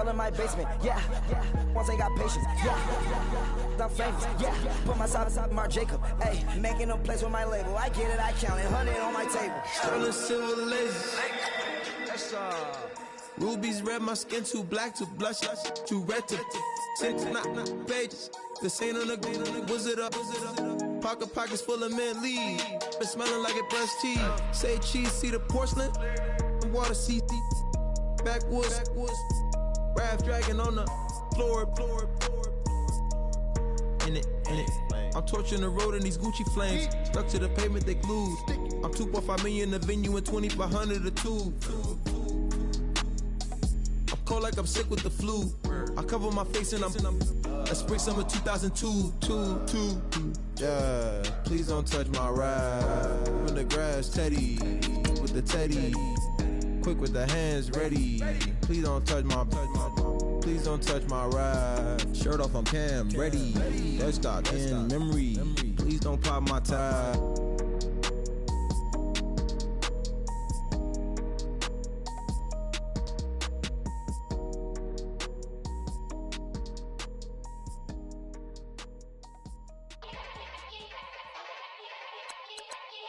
all in my basement, yeah. Once I got patience, yeah. I'm famous, yeah. Put myself inside Mark Jacob, hey. Making a place with my label, I get it, I count it, 100 on my table. Sterling silver laces. Rubies red, my skin too black to blush, too red to six, not pages. This ain't on the wizard up. Pockets full of mint leaves. Been smelling like it brushed teeth. Say cheese, see the porcelain. Water, see backwoods. Raft dragging on the floor. In it. I'm torching the road in these Gucci flames. Stuck to the pavement, they glued. I'm 2.5 million in the venue and 2,500 a tube. I'm cold like I'm sick with the flu. I cover my face and I'm spring summer 2002. Yeah, please don't touch my ride. In the grass, Teddy, with the Teddy. Quick with the hands ready. Please don't touch my ride. Shirt off on cam, ready. Dead stock in memory. Please don't pop my tie.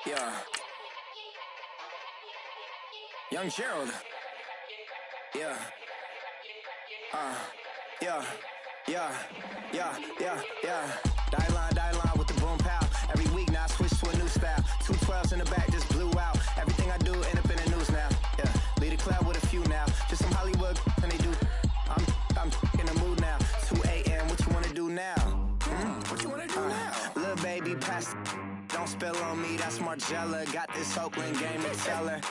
Yeah. Young Gerald. Yeah. Die line with the boom pow. Every week now I switch to a new style. 212s in the back just blew out. Everything I do end up in the news now. Yeah. Lead a club with a few now. Just some Hollywood and they do. I'm in the mood now. 2 a.m. What you wanna do now? What you wanna do now? Little baby pass. Don't spill on me, that's Margella. Got this Oakland game to tell her.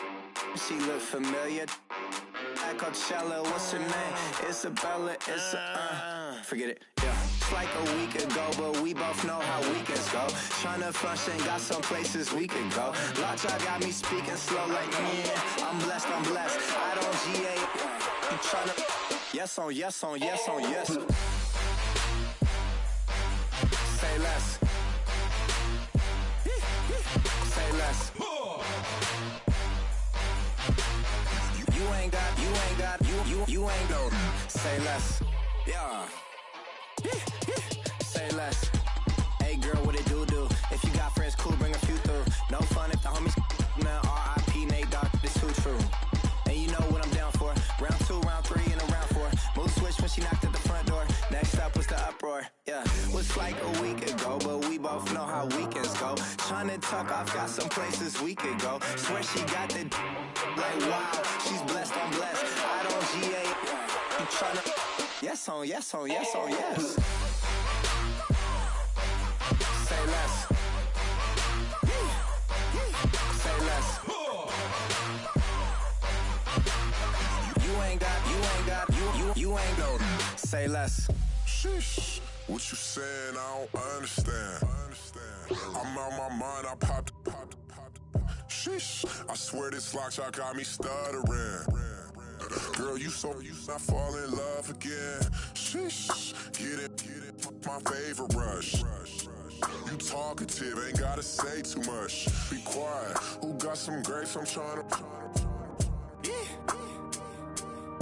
She look familiar. At Coachella, what's her name? Isabella, forget it, yeah. It's like a week ago, but we both know how weekends go. Tryna function, got some places we could go. Lockjaw got me speaking slow like, yeah, I'm blessed. I don't GA. You tryna, yes on yes. Say less. Say less. You ain't no. Say less. Yeah. Say less. Hey girl, what it do? If you got friends, cool, bring a few through. No fun if the homies man. R.I.P. Nate Dogg, this too true. And you know what I'm down for. Round 2, round 3, and a round 4. Mood switch when she knocked at the front door. Next up was the uproar. Yeah, was like a week ago, but we both know how weekends go. Tryna tuck off, got some places we could go. Swear she got the like wow, she's blessed, I'm blessed. I don't GA. You tryna yes on yes. Say less. Say less. You ain't no. Say less. Sheesh. What you saying? I don't understand. I'm out my mind. I popped. Sheesh. I swear this lockjaw got me stuttering. Girl, you not fall in love again. Sheesh. Get it. My favorite rush. You talkative, ain't gotta say too much. Be quiet. Who got some grapes? I'm trying to.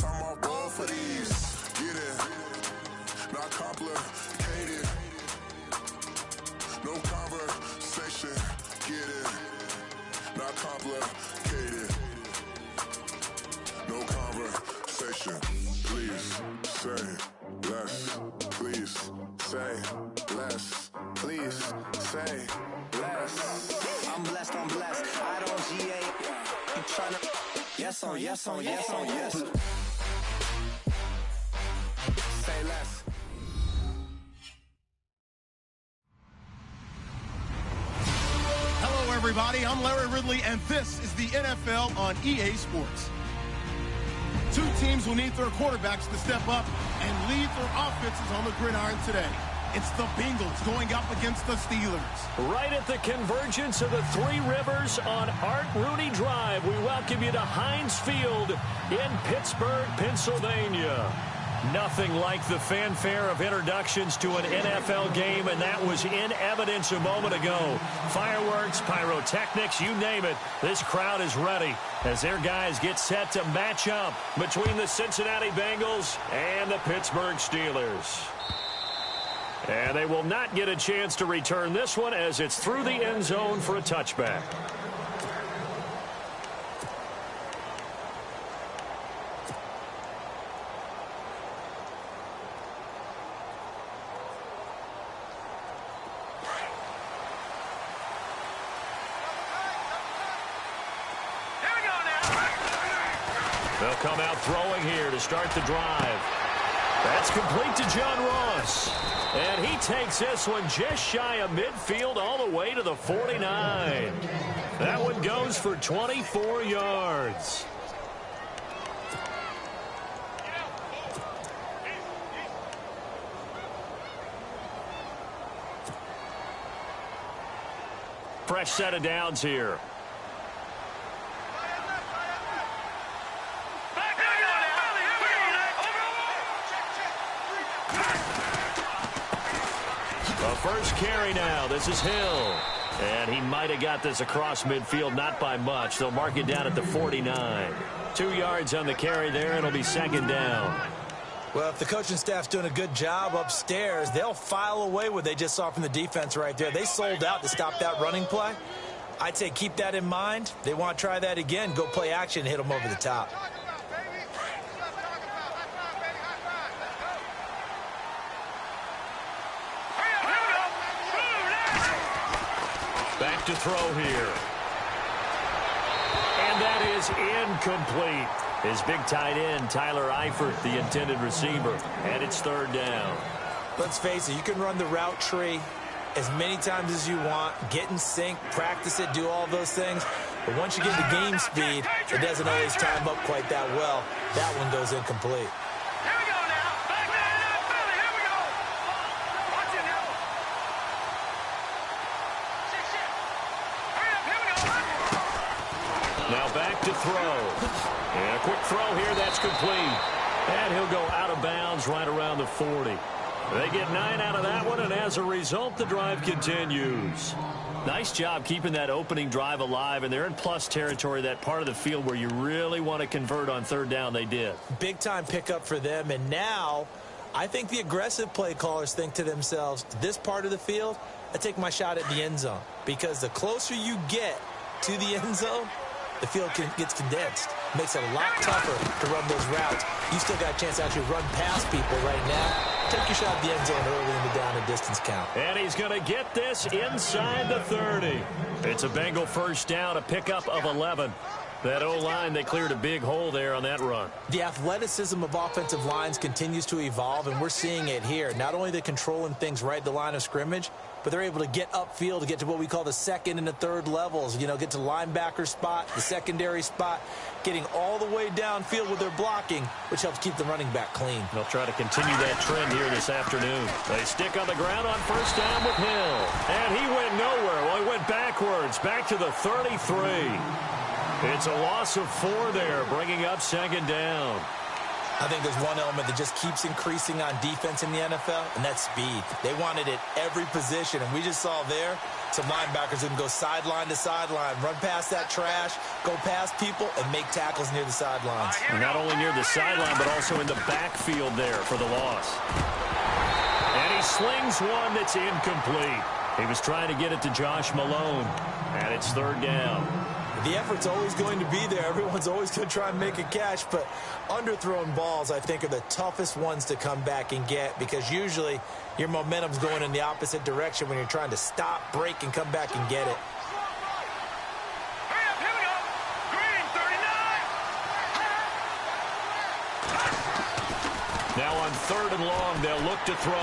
I'm off both of these. Get it. Not complicated. No conversation. Get it. Not complicated. No conversation. Please say less. Please say less. Please say less. I'm blessed. I don't GA. You tryna yes on yes. Say less. Hello, everybody. I'm Larry Ridley, and this is the NFL on EA Sports. Two teams will need their quarterbacks to step up and lead their offenses on the gridiron today. It's the Bengals going up against the Steelers. Right at the convergence of the Three Rivers on Art Rooney Drive, we welcome you to Heinz Field in Pittsburgh, Pennsylvania. Nothing like the fanfare of introductions to an NFL game, and that was in evidence a moment ago. Fireworks, pyrotechnics, you name it. This crowd is ready as their guys get set to match up between the Cincinnati Bengals and the Pittsburgh Steelers. And they will not get a chance to return this one as it's through the end zone for a touchback. They'll come out throwing here to start the drive. That's complete to John Ross. And he takes this one just shy of midfield all the way to the 49. That one goes for 24 yards. Fresh set of downs here. First carry now. This is Hill. And he might have got this across midfield, not by much. They'll mark it down at the 49. 2 yards on the carry there. It'll be second down. Well, if the coaching staff's doing a good job upstairs, they'll file away what they just saw from the defense right there. They sold out to stop that running play. I'd say keep that in mind. They want to try that again. Go play action and hit them over the top. Back to throw here. And that is incomplete. His big tight end, Tyler Eifert, the intended receiver. And it's third down. Let's face it, you can run the route tree as many times as you want, get in sync, practice it, do all those things. But once you get to game speed, it doesn't always time up quite that well. That one goes incomplete. Now back to throw. And a quick throw here, that's complete. And he'll go out of bounds right around the 40. They get 9 out of that one, and as a result, the drive continues. Nice job keeping that opening drive alive, and they're in plus territory, that part of the field where you really want to convert on third down. They did. Big-time pickup for them, and now I think the aggressive play callers think to themselves, this part of the field, I take my shot at the end zone, because the closer you get to the end zone, the field gets condensed. Makes it a lot tougher to run those routes. You still got a chance to actually run past people right now. Take your shot at the end zone early in the down and distance count. And he's going to get this inside the 30. It's a Bengal first down, a pickup of 11. That O-line, they cleared a big hole there on that run. The athleticism of offensive lines continues to evolve, and we're seeing it here. Not only are they controlling things right at the line of scrimmage, but they're able to get upfield to get to what we call the second and the third levels. You know, get to linebacker spot, the secondary spot, getting all the way downfield with their blocking, which helps keep the running back clean. They'll try to continue that trend here this afternoon. They stick on the ground on first down with Hill. And he went nowhere. Well, he went backwards, back to the 33. It's a loss of 4 there, bringing up second down. I think there's one element that just keeps increasing on defense in the NFL, and that's speed. They want it at every position, and we just saw there some linebackers who can go sideline to sideline, run past that trash, go past people, and make tackles near the sidelines. Not only near the sideline, but also in the backfield there for the loss. And he slings one that's incomplete. He was trying to get it to Josh Malone, and it's third down. The effort's always going to be there. Everyone's always going to try and make a catch, but underthrown balls, I think, are the toughest ones to come back and get because usually your momentum's going in the opposite direction when you're trying to stop, break, and come back and get it. Now on third and long, they'll look to throw.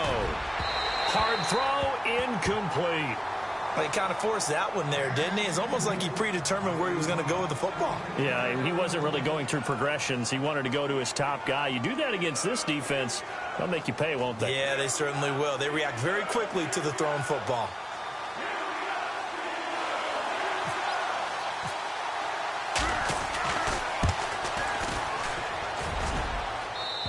Hard throw, incomplete. He kind of forced that one there, didn't he? It's almost like he predetermined where he was going to go with the football. Yeah, he wasn't really going through progressions. He wanted to go to his top guy. You do that against this defense, they'll make you pay, won't they? Yeah, they certainly will. They react very quickly to the thrown football.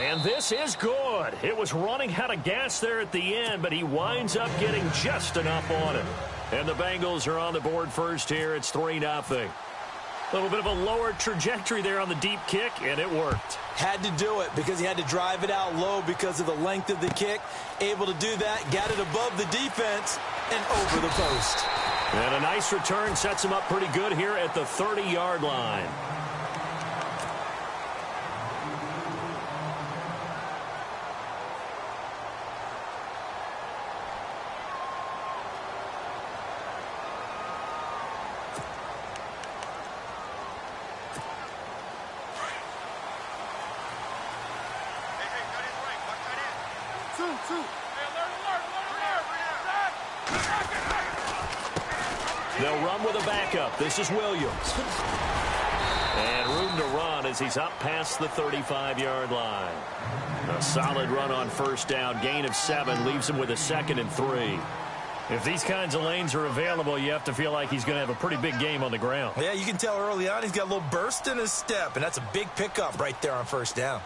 And this is good. It was running out of gas there at the end, but he winds up getting just enough on it. And the Bengals are on the board first here. It's 3-0. A little bit of a lower trajectory there on the deep kick, and it worked. Had to do it because he had to drive it out low because of the length of the kick. Able to do that, got it above the defense and over the post. And a nice return sets him up pretty good here at the 30-yard line. They'll run with a backup. This is Williams. And room to run as he's up past the 35-yard line. A solid run on first down. Gain of 7 leaves him with a 2nd and 3. If these kinds of lanes are available, you have to feel like he's going to have a pretty big game on the ground. Yeah, you can tell early on he's got a little burst in his step, and that's a big pickup right there on first down.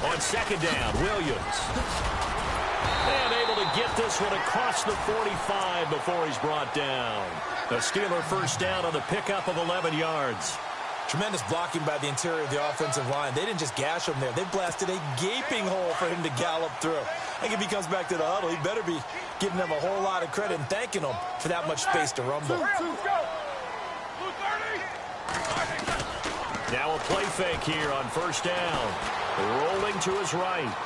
On second down, Williams. And able to get this one across the 45 before he's brought down. The Steeler first down on the pickup of 11 yards. Tremendous blocking by the interior of the offensive line. They didn't just gash him there. They blasted a gaping hole for him to gallop through. I think if he comes back to the huddle, he better be giving them a whole lot of credit and thanking them for that much space to rumble. Now a play fake here on first down. Rolling to his right.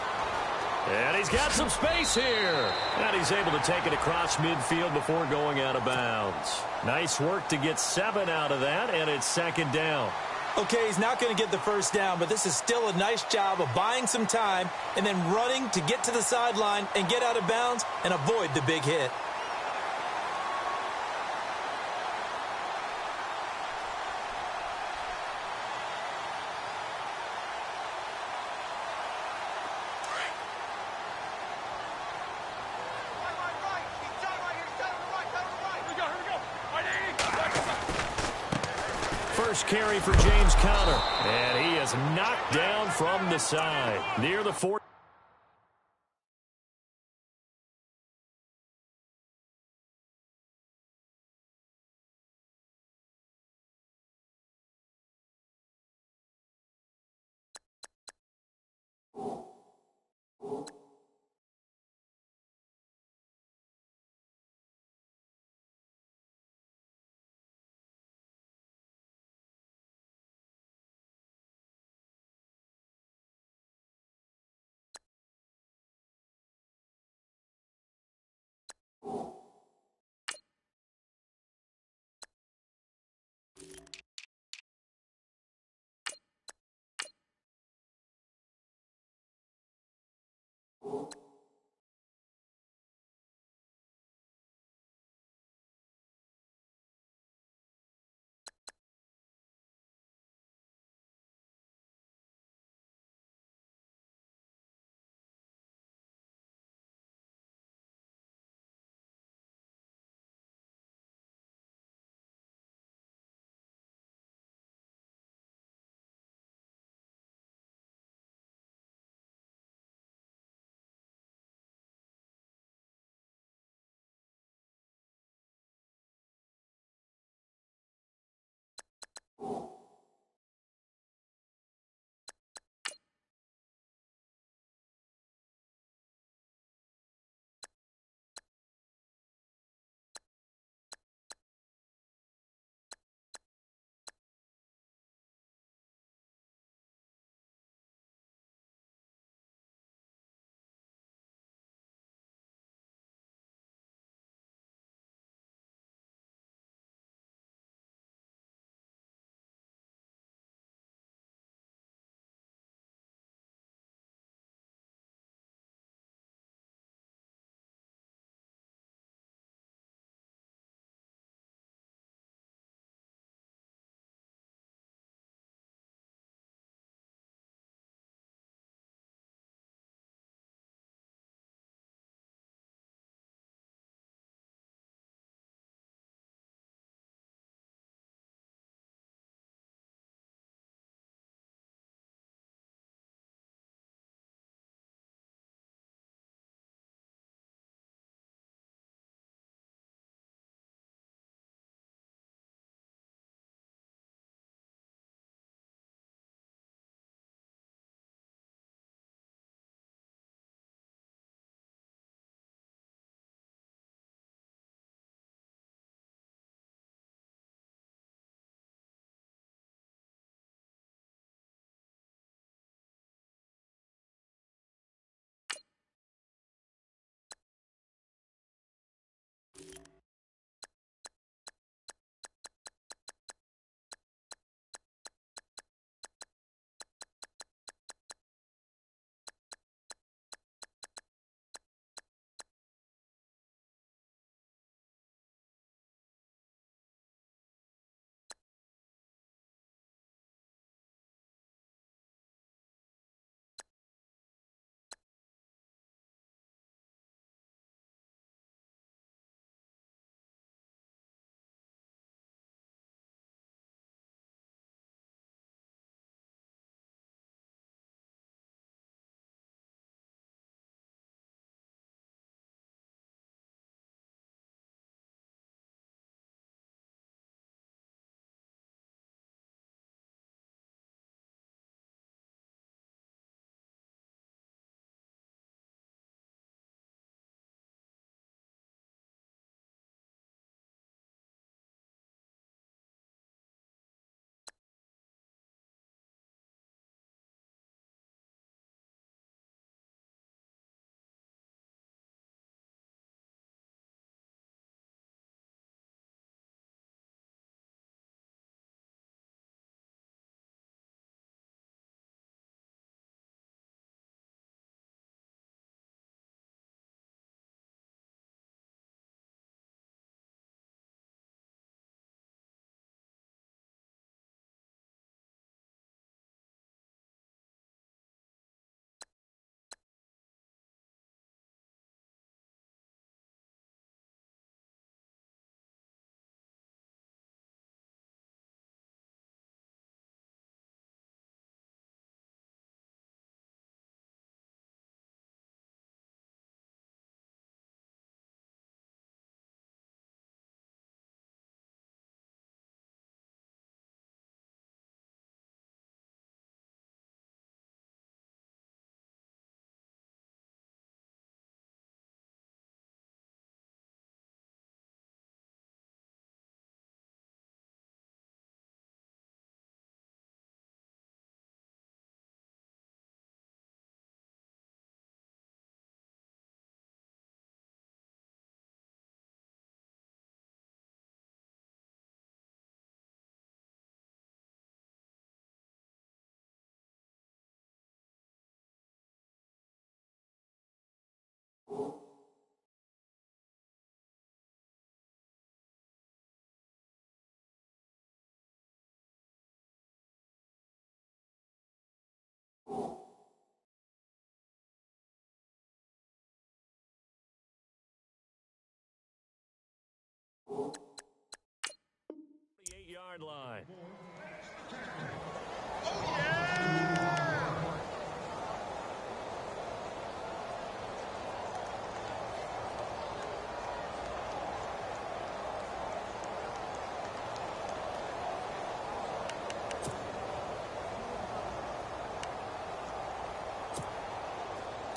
And he's got some space here. And he's able to take it across midfield before going out of bounds. Nice work to get 7 out of that, and it's second down. Okay, he's not going to get the first down, but this is still a nice job of buying some time and then running to get to the sideline and get out of bounds and avoid the big hit. First carry for James Conner. And he is knocked down from the side. Near the 40. 3-yard line.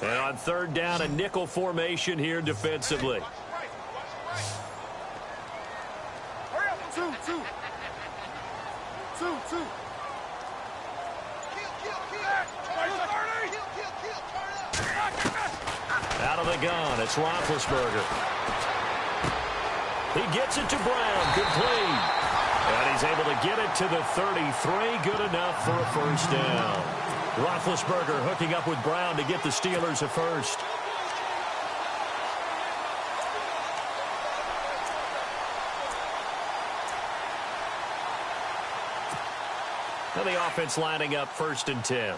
And on third down, a nickel formation here defensively. Out of the gun, it's Roethlisberger. He gets it to Brown, complete. And he's able to get it to the 33, good enough for a first down. Roethlisberger hooking up with Brown to get the Steelers a first. And the offense lining up 1st and 10.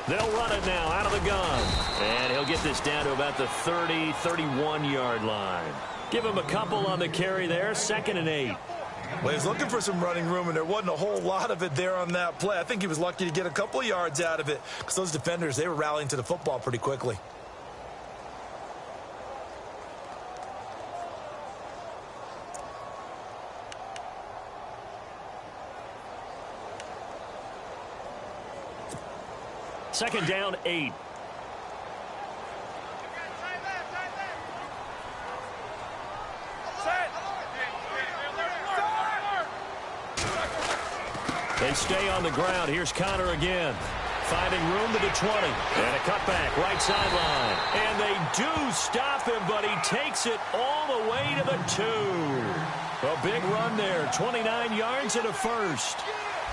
They'll run it now out of the gun. And he'll get this down to about the 30, 31-yard line. Give him a couple on the carry there, 2nd and 8. Well, he was looking for some running room, and there wasn't a whole lot of it there on that play. I think he was lucky to get a couple of yards out of it because those defenders, they were rallying to the football pretty quickly. Second down, 8. They stay on the ground. Here's Connor again. Finding room to the 20. And a cutback, right sideline. And they do stop him, but he takes it all the way to the 2. A big run there, 29 yards and a first.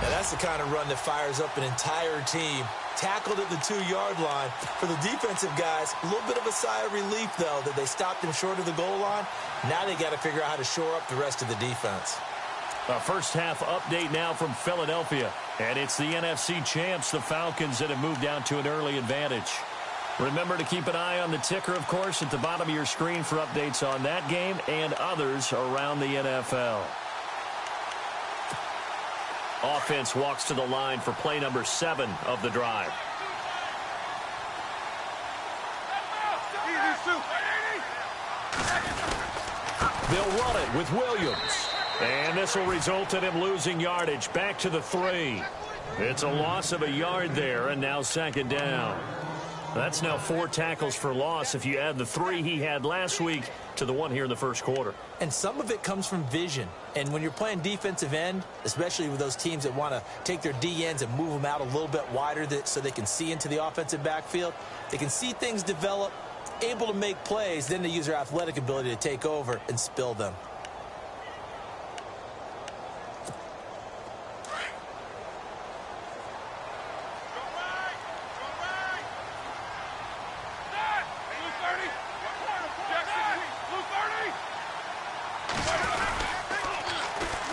Now that's the kind of run that fires up an entire team. Tackled at the 2-yard line. For the defensive guys, a little bit of a sigh of relief, though, that they stopped him short of the goal line. Now they got to figure out how to shore up the rest of the defense. A first half update now from Philadelphia. And it's the NFC champs, the Falcons, that have moved down to an early advantage. Remember to keep an eye on the ticker, of course, at the bottom of your screen for updates on that game and others around the NFL. Offense walks to the line for play number 7 of the drive. They'll run it with Williams. And this will result in him losing yardage back to the 3. It's a loss of a yard there, and now 2nd down. That's now 4 tackles for loss if you add the 3 he had last week to the 1 here in the first quarter. And some of it comes from vision. And when you're playing defensive end, especially with those teams that want to take their D ends and move them out a little bit wider so they can see into the offensive backfield, they can see things develop, able to make plays, then they use their athletic ability to take over and spill them.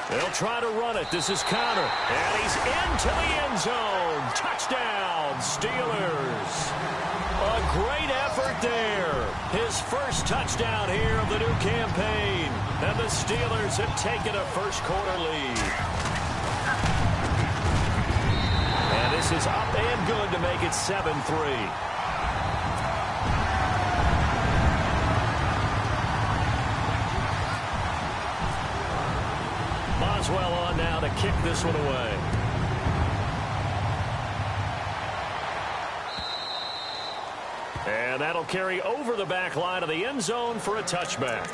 They'll try to run it. This is Connor. And he's into the end zone. Touchdown, Steelers. A great effort there. His first touchdown here of the new campaign. And the Steelers have taken a first quarter lead. And this is up and good to make it 7-3. Boswell on now to kick this one away. And that'll carry over the back line of the end zone for a touchback.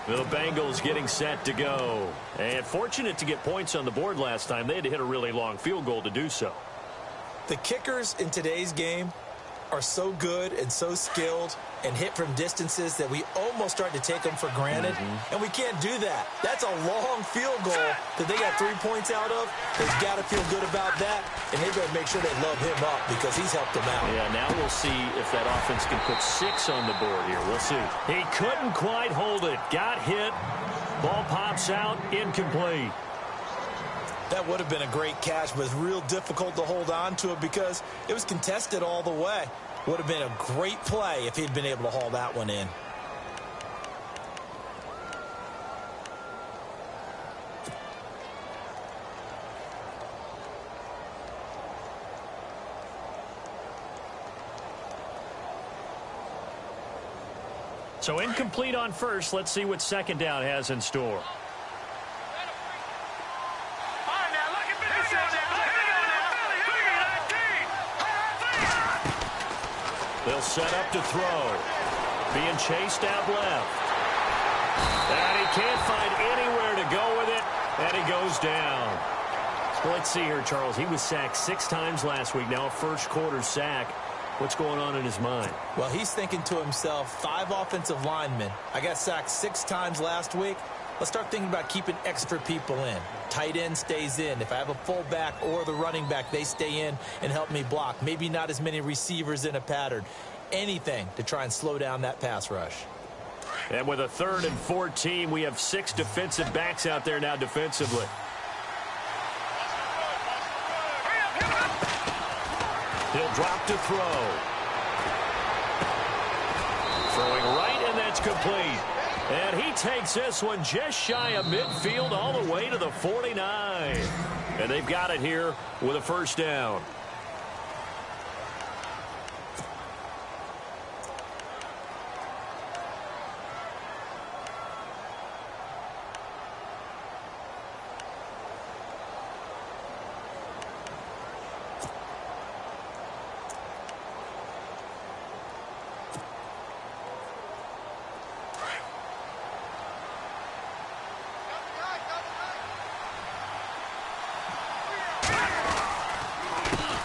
The Bengals getting set to go. And fortunate to get points on the board last time. They had to hit a really long field goal to do so. The kickers in today's game are so good and so skilled and hit from distances that we almost start to take them for granted. And we can't do that. That's a long field goal that they got 3 points out of. They've got to feel good about that, and they better make sure they love him up because he's helped them out. Yeah, now we'll see if that offense can put 6 on the board here. We'll see. He couldn't quite hold it. Got hit. Ball pops out. Incomplete. That would have been a great catch, but it's real difficult to hold on to it because it was contested all the way. Would have been a great play if he'd been able to haul that one in. So incomplete on first. Let's see what second down has in store. They'll set up to throw. Being chased out left. And he can't find anywhere to go with it. And he goes down. Well, let's see here, Charles. He was sacked 6 times last week. Now a first quarter sack. What's going on in his mind? Well, he's thinking to himself, 5 offensive linemen. I got sacked 6 times last week. Let's start thinking about keeping extra people in. Tight end stays in. If I have a fullback or the running back, they stay in and help me block. Maybe not as many receivers in a pattern. Anything to try and slow down that pass rush. And with a 3rd and 14, we have 6 defensive backs out there now defensively. He'll drop to throw. Throwing right, and that's complete. And he takes this one just shy of midfield all the way to the 49. And they've got it here with a first down.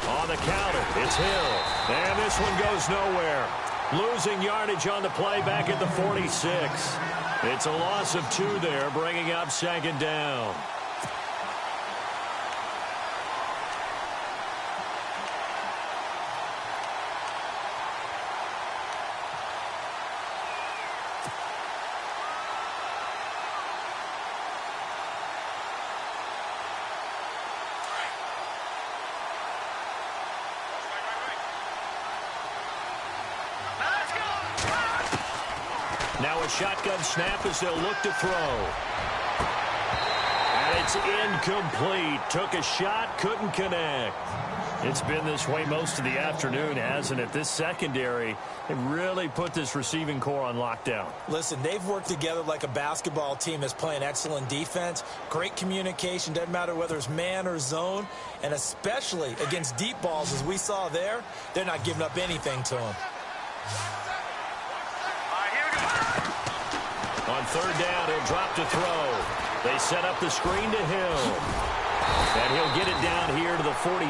On the counter, it's Hill. And this one goes nowhere. Losing yardage on the play back at the 46. It's a loss of 2 there, bringing up second down. Now a shotgun snap as they'll look to throw. And it's incomplete. Took a shot, couldn't connect. It's been this way most of the afternoon, hasn't it? This secondary, they really put this receiving core on lockdown. Listen, they've worked together like a basketball team that's playing excellent defense. Great communication, doesn't matter whether it's man or zone. And especially against deep balls, as we saw there, they're not giving up anything to them. On 3rd down, he'll drop to throw. They set up the screen to Hill. And he'll get it down here to the 43.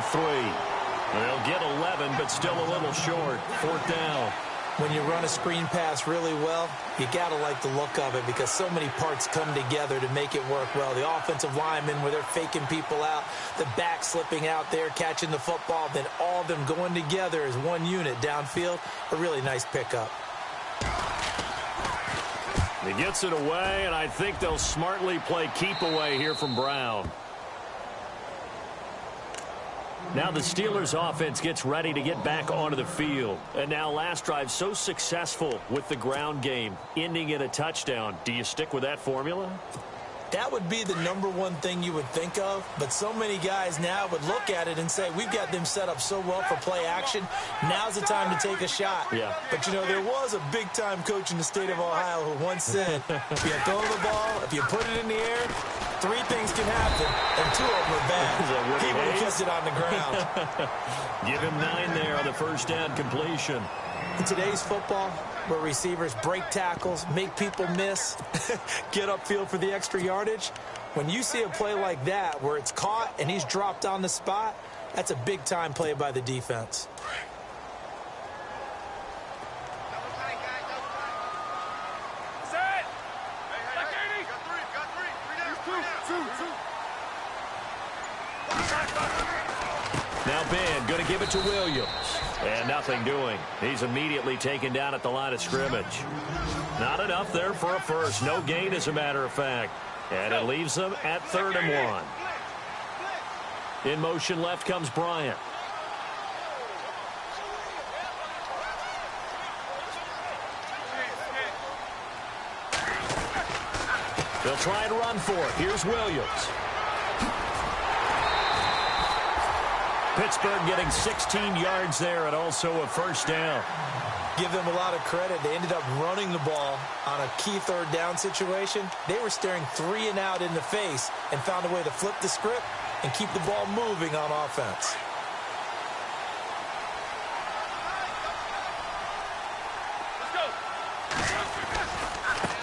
They'll get 11, but still a little short. 4th down. When you run a screen pass really well, you got to like the look of it because so many parts come together to make it work well. The offensive linemen, where they're faking people out, the back slipping out there, catching the football, then all of them going together as one unit downfield. A really nice pickup. He gets it away, and I think they'll smartly play keep away here from Brown. Now the Steelers offense gets ready to get back onto the field. And now last drive so successful with the ground game, ending in a touchdown. Do you stick with that formula? That would be the #1 thing you would think of, but so many guys now would look at it and say, we've got them set up so well for play action. Now's the time to take a shot. Yeah. But, you know, there was a big-time coach in the state of Ohio who once said, if you throw the ball, if you put it in the air, 3 things can happen, and 2 of them are bad. He would have kept it on the ground. Give him 9 there on the first down completion. In today's football, where receivers break tackles, make people miss, get upfield for the extra yardage, when you see a play like that where it's caught and he's dropped on the spot, that's a big-time play by the defense. Now Ben going to give it to Williams. And nothing doing. He's immediately taken down at the line of scrimmage. Not enough there for a first. No gain, as a matter of fact. And it leaves them at 3rd and 1. In motion left comes Bryant. They'll try and run for it. Here's Williams. Pittsburgh getting 16 yards there and also a first down. Give them a lot of credit. They ended up running the ball on a key third down situation. They were staring 3 and out in the face and found a way to flip the script and keep the ball moving on offense.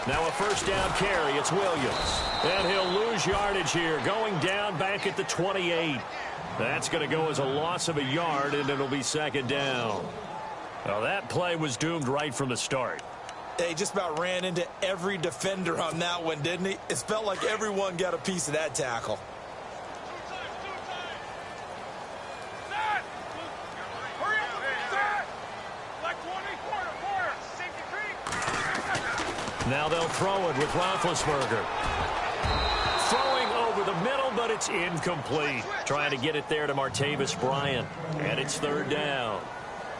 Now a first down carry. It's Williams. And he'll lose yardage here. Going down back at the 28. That's going to go as a loss of a yard, and it'll be second down. Well, that play was doomed right from the start. He just about ran into every defender on that one, didn't he? It felt like everyone got a piece of that tackle. Now they'll throw it with Roethlisberger. Throwing over the middle, but it's incomplete. Trying to get it there to Martavis Bryant. And it's third down.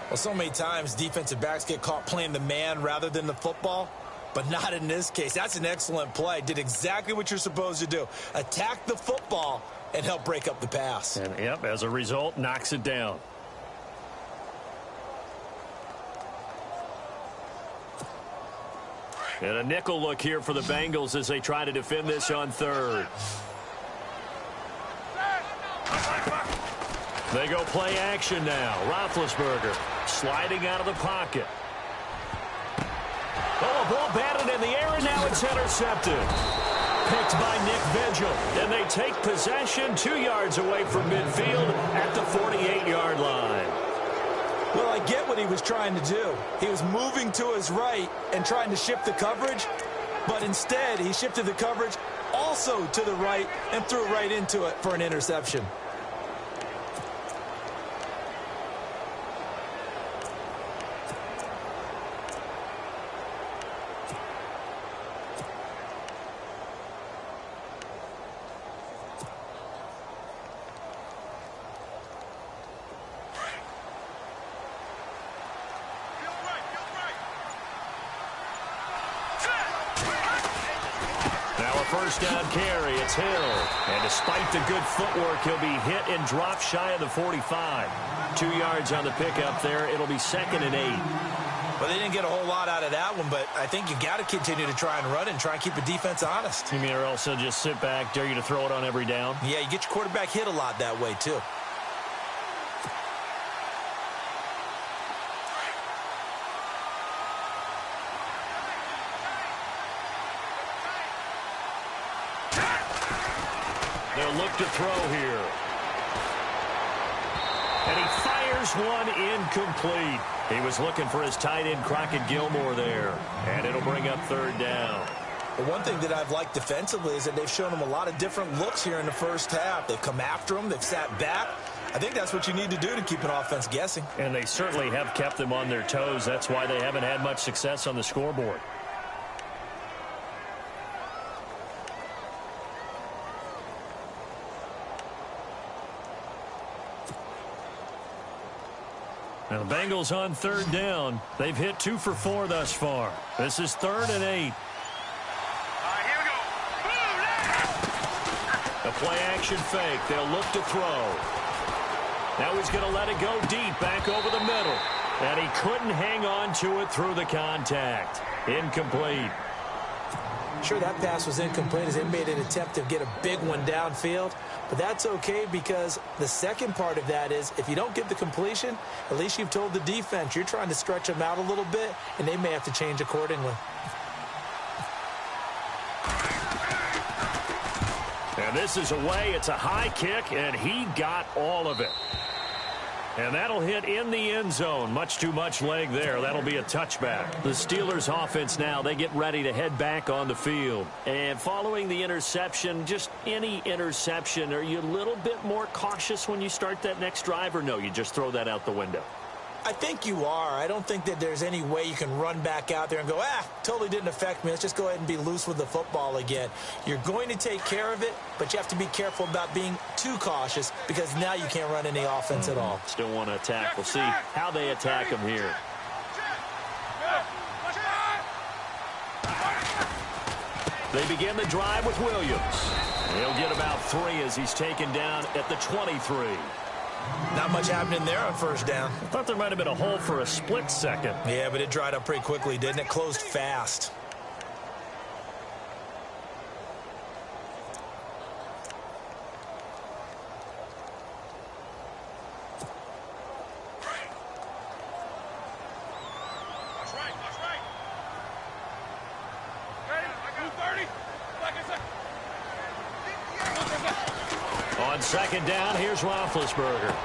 Well, so many times defensive backs get caught playing the man rather than the football, but not in this case. That's an excellent play. Did exactly what you're supposed to do. Attack the football and help break up the pass. And, yep, as a result, knocks it down. And a nickel look here for the Bengals as they try to defend this on third. They go play action now. Roethlisberger sliding out of the pocket. Oh, a ball batted in the air, and now it's intercepted. Picked by Nick Vigil. And they take possession 2 yards away from midfield at the 48-yard line. Well, I get what he was trying to do. He was moving to his right and trying to shift the coverage, but instead he shifted the coverage also to the right and threw right into it for an interception. First down carry, it's Hill. And despite the good footwork, he'll be hit and dropped shy of the 45. 2 yards on the pickup there. It'll be 2nd and 8. Well, they didn't get a whole lot out of that one, but I think you got to continue to try and run and try and keep the defense honest. You mean or also just sit back, dare you to throw it on every down? Yeah, you get your quarterback hit a lot that way, too. They'll look to throw here. And he fires one incomplete. He was looking for his tight end, Crockett Gilmore, there. And it'll bring up third down. But one thing that I've liked defensively is that they've shown him a lot of different looks here in the first half. They've come after him. They've sat back. I think that's what you need to do to keep an offense guessing. And they certainly have kept them on their toes. That's why they haven't had much success on the scoreboard. Now the Bengals on third down. They've hit 2 for 4 thus far. This is 3rd and 8. Here we go. A play action fake. They'll look to throw. Now he's going to let it go deep back over the middle. And he couldn't hang on to it through the contact. Incomplete. Sure, that pass was incomplete as they made an attempt to get a big one downfield. But that's okay because the second part of that is if you don't get the completion, at least you've told the defense you're trying to stretch them out a little bit, and they may have to change accordingly. And this is away. It's a high kick, and he got all of it. And that'll hit in the end zone. Much too much leg there. That'll be a touchback. The Steelers offense now, they get ready to head back on the field. And following the interception, just any interception, are you a little bit more cautious when you start that next drive, or no, you just throw that out the window? I think you are. I don't think that there's any way you can run back out there and go, totally didn't affect me. Let's just go ahead and be loose with the football again. You're going to take care of it, but you have to be careful about being too cautious because now you can't run any offense at all. Still want to attack. We'll see how they attack him here. They begin the drive with Williams. He'll get about 3 as he's taken down at the 23. Not much happening there on first down. I thought there might have been a hole for a split second. Yeah, but it dried up pretty quickly, didn't it? Closed fast. On second down, here's Roethlisberger.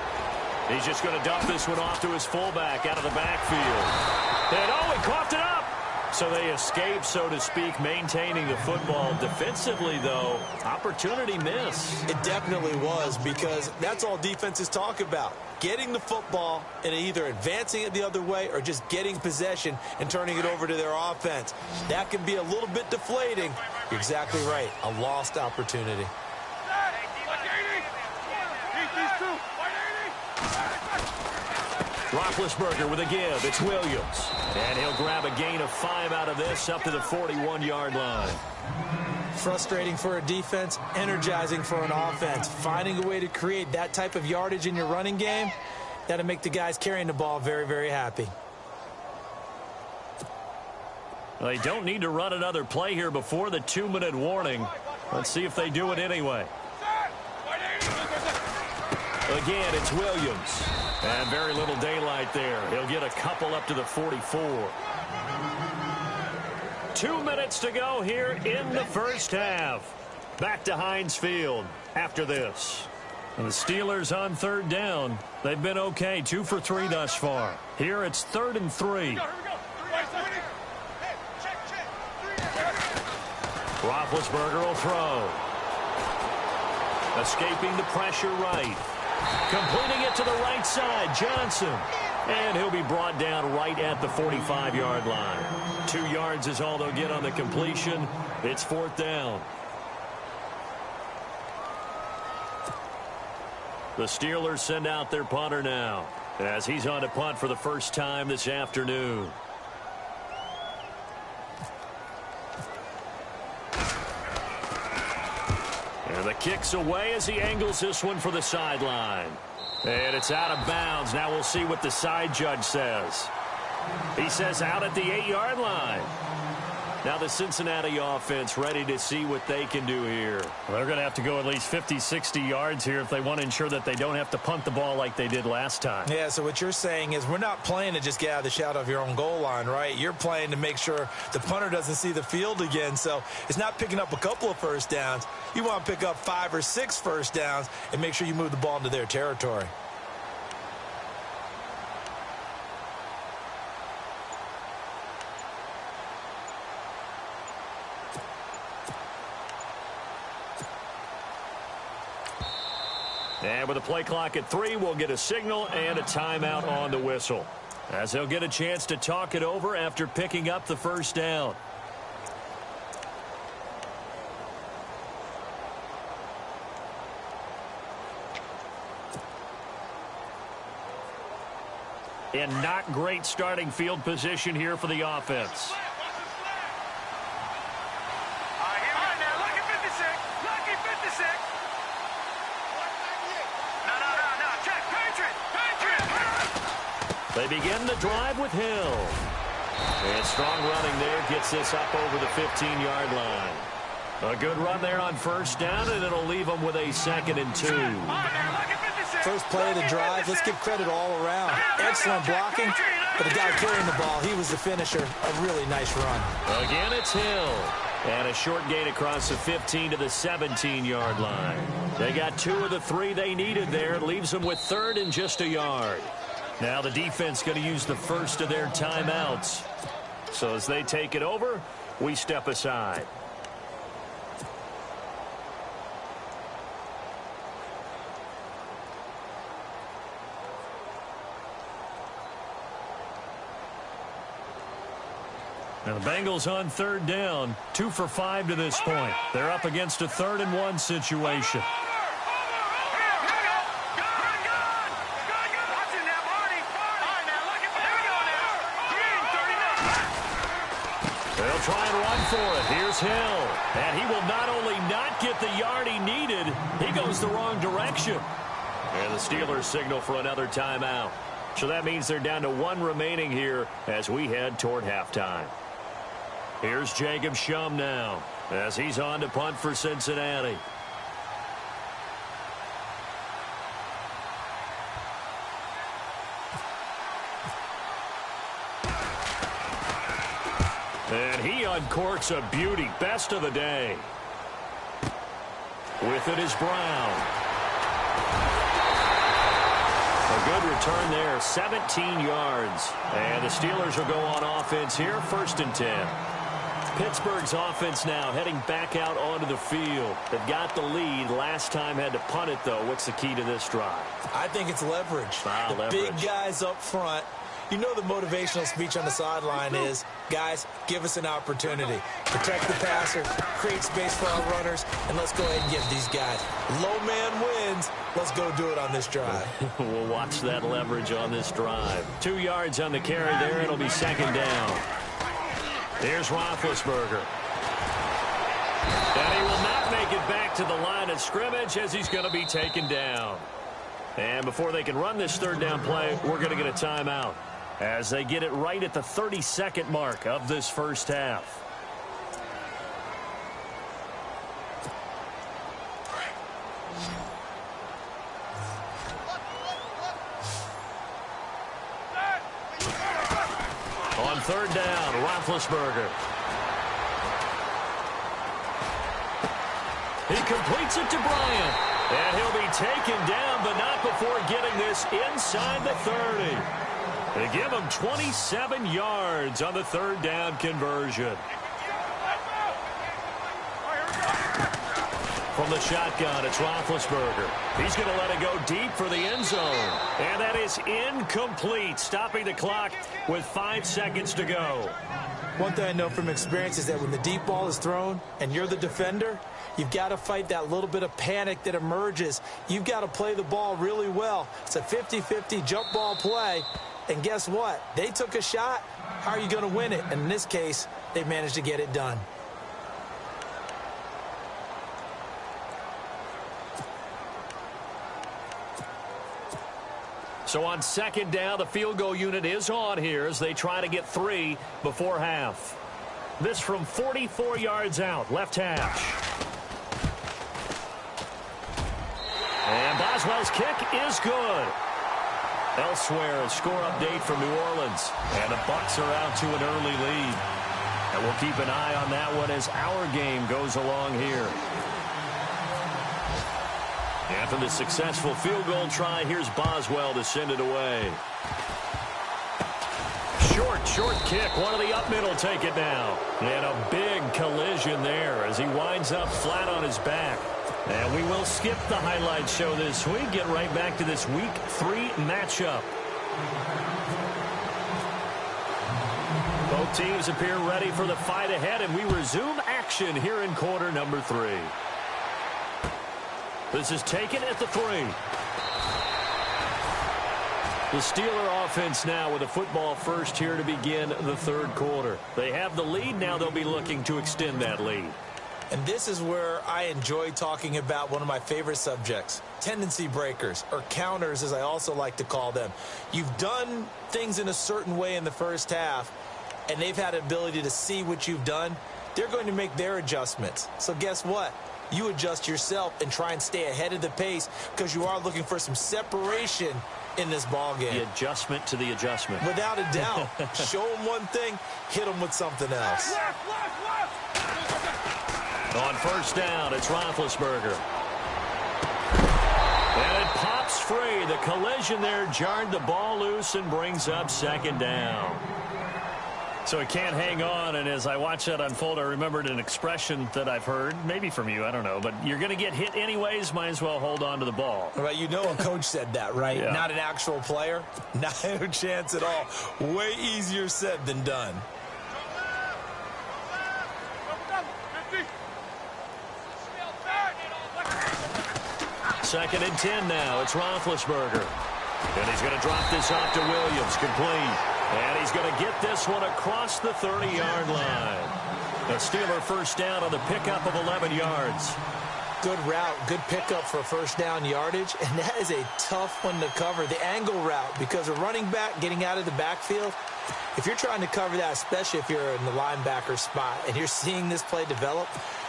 He's just going to dump this one off to his fullback out of the backfield. And he coughed it up. So they escape, so to speak, maintaining the football. Defensively, though, opportunity miss. It definitely was, because that's all defenses talk about. Getting the football and either advancing it the other way or just getting possession and turning it over to their offense. That can be a little bit deflating. You're exactly right. A lost opportunity. Roethlisberger with a give. It's Williams. And he'll grab a gain of 5 out of this up to the 41-yard line. Frustrating for a defense, energizing for an offense. Finding a way to create that type of yardage in your running game, that'll make the guys carrying the ball very, very happy. Well, they don't need to run another play here before the 2-minute warning. Let's see if they do it anyway. Again, it's Williams. And very little daylight there. He'll get a couple up to the 44. 2 minutes to go here in the first half. Back to Heinz Field after this. And the Steelers on third down. They've been okay, 2 for 3 thus far. Here it's 3rd and 3. Roethlisberger will throw. Escaping the pressure right. Completing it to the right side, Johnson. And he'll be brought down right at the 45-yard line. 2 yards is all they'll get on the completion. It's 4th down. The Steelers send out their punter now, as he's on to punt for the first time this afternoon. And the kick's away as he angles this one for the sideline. And it's out of bounds. Now we'll see what the side judge says. He says out at the 8-yard line. Now the Cincinnati offense ready to see what they can do here. Well, they're going to have to go at least 50, 60 yards here if they want to ensure that they don't have to punt the ball like they did last time. Yeah, so what you're saying is we're not playing to just get out of the shadow of your own goal line, right? You're playing to make sure the punter doesn't see the field again. So it's not picking up a couple of first downs. You want to pick up 5 or 6 first downs and make sure you move the ball into their territory. And with a play clock at 3, we'll get a signal and a timeout on the whistle, as they'll get a chance to talk it over after picking up the first down. And not great starting field position here for the offense. They begin the drive with Hill. And strong running there gets this up over the 15-yard line. A good run there on first down, and it'll leave them with a 2nd and 2. First play of the drive, let's give credit all around. Excellent blocking, but the guy carrying the ball, he was the finisher. A really nice run. Again, it's Hill. And a short gain across the 15 to the 17-yard line. They got 2 of the 3 they needed there. It leaves them with 3rd and just a yard. Now the defense going to use the first of their timeouts. So as they take it over, we step aside. Now the Bengals on 3rd down, 2 for 5 to this point. They're up against a 3rd and 1 situation. They'll try and run for it. Here's Hill. And he will not only not get the yard he needed, he goes the wrong direction. And the Steelers signal for another timeout. So that means they're down to one remaining here as we head toward halftime. Here's Jacob Shum now as he's on to punt for Cincinnati. And he uncorks a beauty. Best of the day. With it is Brown. A good return there, 17 yards. And the Steelers will go on offense here, 1st and 10. Pittsburgh's offense now heading back out onto the field. They've got the lead. Last time had to punt it, though. What's the key to this drive? I think it's leverage. Leverage. Big guys up front. You know the motivational speech on the sideline is, guys, give us an opportunity. Protect the passer, create space for our runners, and let's go ahead and give these guys. Low man wins. Let's go do it on this drive. We'll watch that leverage on this drive. 2 yards on the carry there. It'll be 2nd down. Here's Roethlisberger. And he will not make it back to the line of scrimmage as he's going to be taken down. And before they can run this 3rd down play, we're going to get a timeout as they get it right at the 32nd mark of this first half. On 3rd down, Roethlisberger. He completes it to Bryant. And he'll be taken down, but not before getting this inside the 30. They give him 27 yards on the 3rd down conversion. From the shotgun, it's Roethlisberger. He's going to let it go deep for the end zone. And that is incomplete, stopping the clock with 5 seconds to go. One thing I know from experience is that when the deep ball is thrown and you're the defender, you've got to fight that little bit of panic that emerges. You've got to play the ball really well. It's a 50-50 jump ball play. And guess what? They took a shot. How are you going to win it? And in this case, they managed to get it done. So on 2nd down, the field goal unit is on here as they try to get 3 before half. This from 44 yards out, left hash. And Boswell's kick is good. Elsewhere, a score update from New Orleans. And the Bucs are out to an early lead. And we'll keep an eye on that one as our game goes along here. After the successful field goal try, here's Boswell to send it away. Short kick. One of the up middle take it now. And a big collision there as he winds up flat on his back. And we will skip the highlight show this week. Get right back to this Week 3 matchup. Both teams appear ready for the fight ahead, and we resume action here in quarter number 3. This is taken at the 3. The Steeler offense now with a football first here to begin the 3rd quarter. They have the lead. Now they'll be looking to extend that lead. And this is where I enjoy talking about one of my favorite subjects, tendency breakers, or counters as I also like to call them. You've done things in a certain way in the first half, and they've had an ability to see what you've done. They're going to make their adjustments. So guess what? You adjust yourself and try and stay ahead of the pace because you are looking for some separation in this ball game. The adjustment to the adjustment. Without a doubt. Show them one thing, hit them with something else. On 1st down, it's Roethlisberger. And it pops free. The collision there jarred the ball loose and brings up 2nd down. So he can't hang on, and as I watch that unfold, I remembered an expression that I've heard, maybe from you, I don't know, but you're going to get hit anyways, might as well hold on to the ball. Right, you know a coach said that, right? Yeah. Not an actual player. Not a chance at all. Way easier said than done. Second and 10 now. It's Roethlisberger. And he's going to drop this off to Williams. Complete. And he's going to get this one across the 30-yard line. A Steeler first down on the pickup of 11 yards. Good route, good pickup for first down yardage, and that is a tough one to cover, the angle route, because a running back getting out of the backfield, if you're trying to cover that, especially if you're in the linebacker spot and you're seeing this play develop,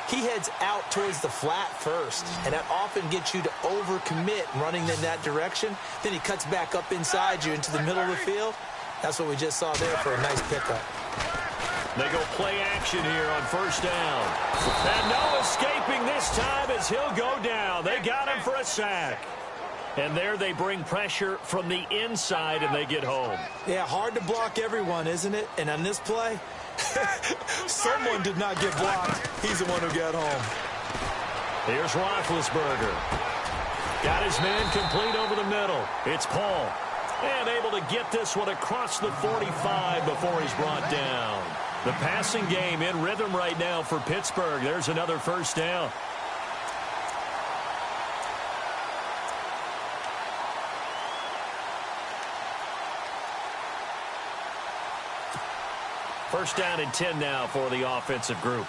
he heads out towards the flat first, and that often gets you to overcommit running in that direction. Then he cuts back up inside you into the middle of the field. That's what we just saw there for a nice pickup. They go play action here on first down. And no escaping this time as he'll go down. They got him for a sack. And there they bring pressure from the inside and they get home. Yeah, hard to block everyone, isn't it? And on this play, someone did not get blocked. He's the one who got home. Here's Roethlisberger. Got his man complete over the middle. It's Paul. And able to get this one across the 45 before he's brought down. The passing game in rhythm right now for Pittsburgh. There's another first down. First down and 10 now for the offensive group.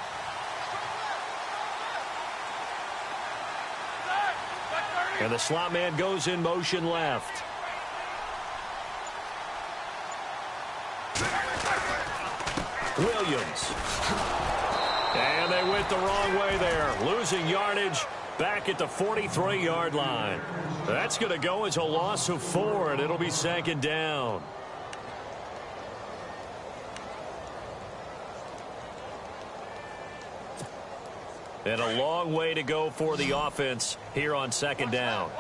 And the slot man goes in motion left. Williams. And they went the wrong way there. Losing yardage back at the 43-yard line. That's going to go as a loss of 4, and it'll be second down. And a long way to go for the offense here on second down.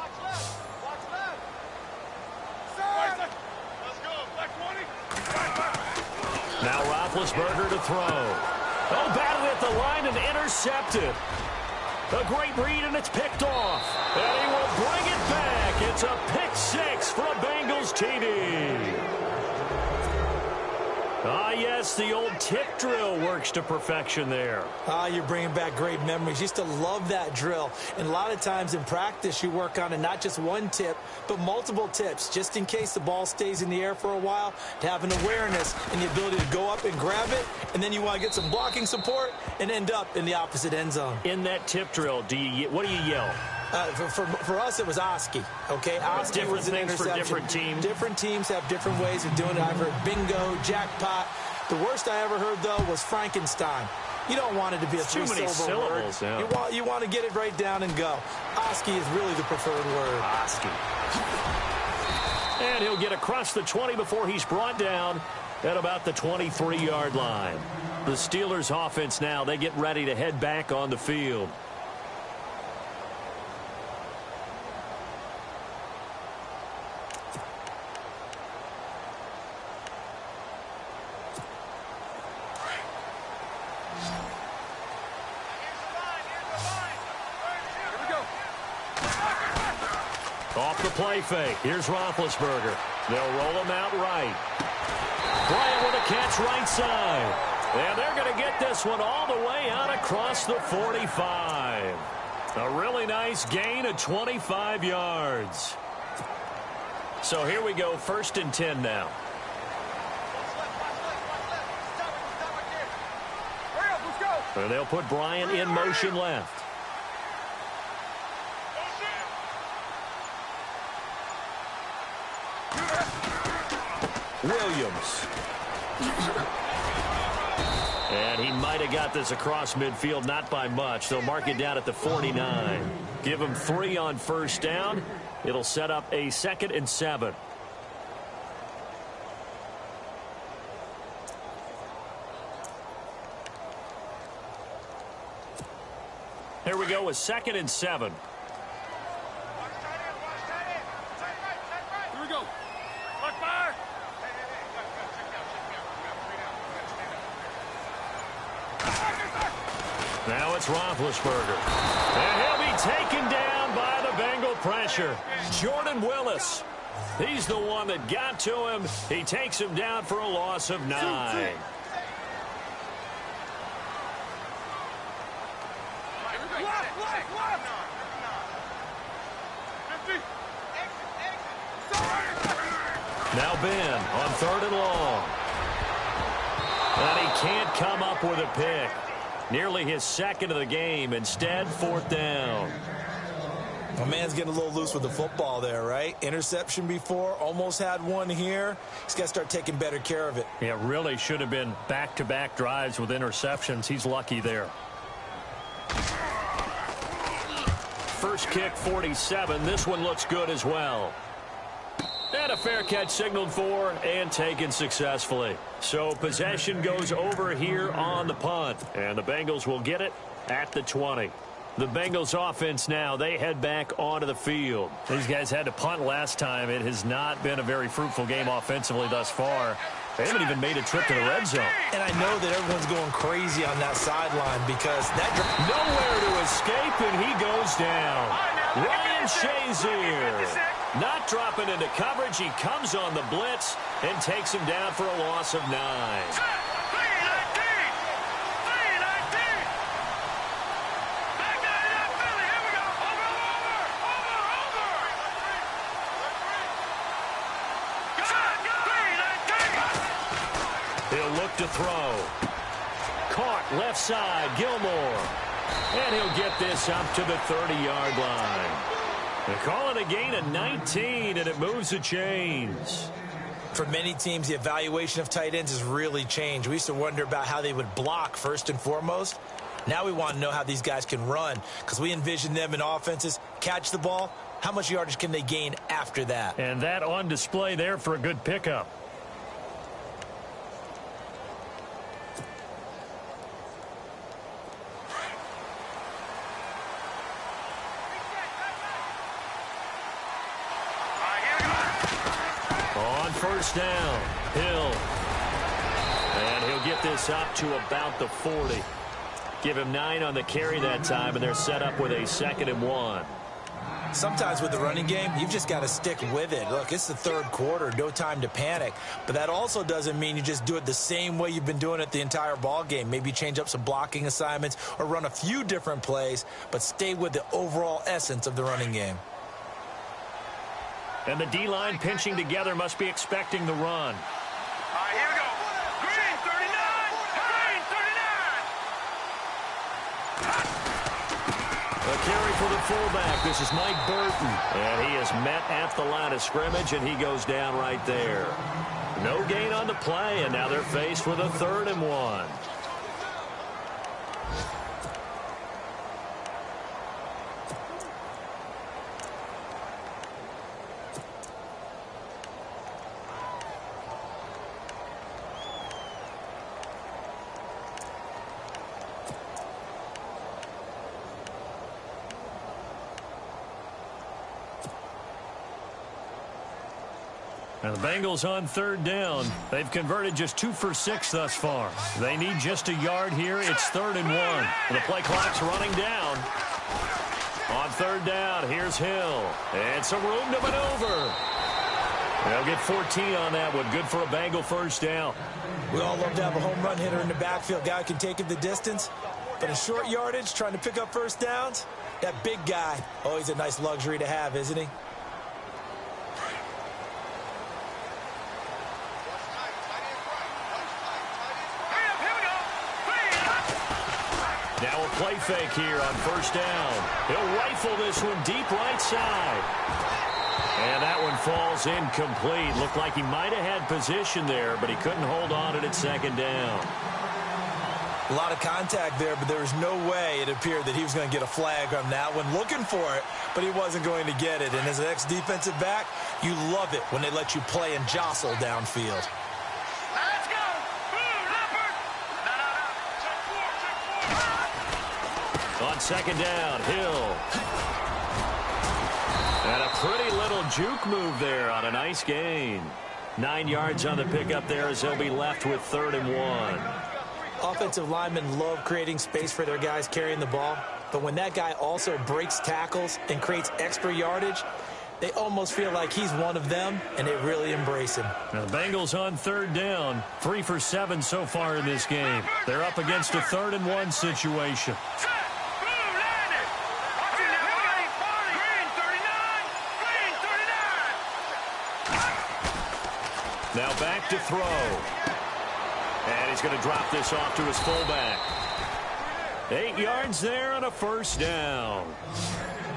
Now Roethlisberger to throw. Oh, batted at the line and intercepted. A great read, and it's picked off. And he will bring it back. It's a pick 6 for a Bengals TD. Ah, yes, the old tip drill works to perfection there. Ah, you're bringing back great memories. Used to love that drill. And a lot of times in practice, you work on it, not just one tip, but multiple tips, just in case the ball stays in the air for a while, to have an awareness and the ability to go up and grab it, and then you want to get some blocking support and end up in the opposite end zone. In that tip drill, what do you yell? For us, it was Oski. Okay, Oski was an interception. For different teams. Different teams have different ways of doing it. I've heard bingo, jackpot. The worst I ever heard, though, was Frankenstein. You don't want it to be a three-syllable word. Yeah. You want to get it right down and go. Oski is really the preferred word. Oski. And he'll get across the 20 before he's brought down at about the 23-yard line. The Steelers' offense now, they get ready to head back on the field. Off the play fake. Here's Roethlisberger. They'll roll him out right. Bryant with a catch right side. And they're going to get this one all the way out across the 45. A really nice gain of 25 yards. So here we go, first and 10 now. And they'll put Bryant in motion left. Williams. And he might have got this across midfield, not by much. They'll mark it down at the 49. Give him 3 on first down. It'll set up a 2nd and 7. Here we go with 2nd and 7. Here we go. Look fire. Now it's Roethlisberger. And he'll be taken down by the Bengal pressure. Jordan Willis. He's the one that got to him. He takes him down for a loss of 9. Now Ben on 3rd and long. And he can't come up with a pick. Nearly his second of the game. Instead, 4th down. My man's getting a little loose with the football there, right? Interception before, almost had one here. He's got to start taking better care of it. Yeah, really should have been back-to-back drives with interceptions. He's lucky there. First kick, 47. This one looks good as well. And a fair catch signaled for and taken successfully. So possession goes over here on the punt. And the Bengals will get it at the 20. The Bengals offense now, they head back onto the field. These guys had to punt last time. It has not been a very fruitful game offensively thus far. They haven't even made a trip to the red zone. And I know that everyone's going crazy on that sideline because that... Nowhere to escape, and he goes down. Ryan Shazier not dropping into coverage. He comes on the blitz and takes him down for a loss of 9. He'll look to throw. Caught left side, Gilmore. And he'll get this up to the 30-yard line. They call it a gain of 19, and it moves the chains. For many teams, the evaluation of tight ends has really changed. We used to wonder about how they would block first and foremost. Now we want to know how these guys can run because we envision them in offenses, catch the ball. How much yardage can they gain after that? And that on display there for a good pickup. First down, Hill. And he'll get this up to about the 40. Give him 9 on the carry that time, and they're set up with a 2nd and 1. Sometimes with the running game, you've just got to stick with it. Look, it's the 3rd quarter, no time to panic. But that also doesn't mean you just do it the same way you've been doing it the entire ball game. Maybe change up some blocking assignments or run a few different plays, but stay with the overall essence of the running game. And the D-line pinching together must be expecting the run. All right, here we go. Green, 39. Green, 39. A carry for the fullback. This is Mike Burton. And he is met at the line of scrimmage, and he goes down right there. No gain on the play, and now they're faced with a 3rd and 1. And the Bengals on 3rd down. They've converted just 2 for 6 thus far. They need just a yard here. It's 3rd and 1. And the play clock's running down. On 3rd down, here's Hill. And some room to maneuver. They'll get 14 on that one. Good for a Bengal first down. We all love to have a home run hitter in the backfield. Guy can take it the distance. But in short yardage, trying to pick up first downs, that big guy, always a nice luxury to have, isn't he? Now a play fake here on 1st down. He'll rifle this one deep right side. And that one falls incomplete. Looked like he might have had position there, but he couldn't hold on to it at 2nd down. A lot of contact there, but there was no way it appeared that he was going to get a flag on that one. Looking for it, but he wasn't going to get it. And as an ex-defensive back, you love it when they let you play and jostle downfield. Let's go. Leopard. No. On 2nd down, Hill. And a pretty little juke move there on a nice gain. 9 yards on the pickup there as they'll be left with 3rd and 1. Offensive linemen love creating space for their guys carrying the ball, but when that guy also breaks tackles and creates extra yardage, they almost feel like he's one of them, and they really embrace him. Now the Bengals on 3rd down, 3 for 7 so far in this game. They're up against a 3rd and 1 situation. Now back to throw. And he's going to drop this off to his fullback. 8 yards there on a first down.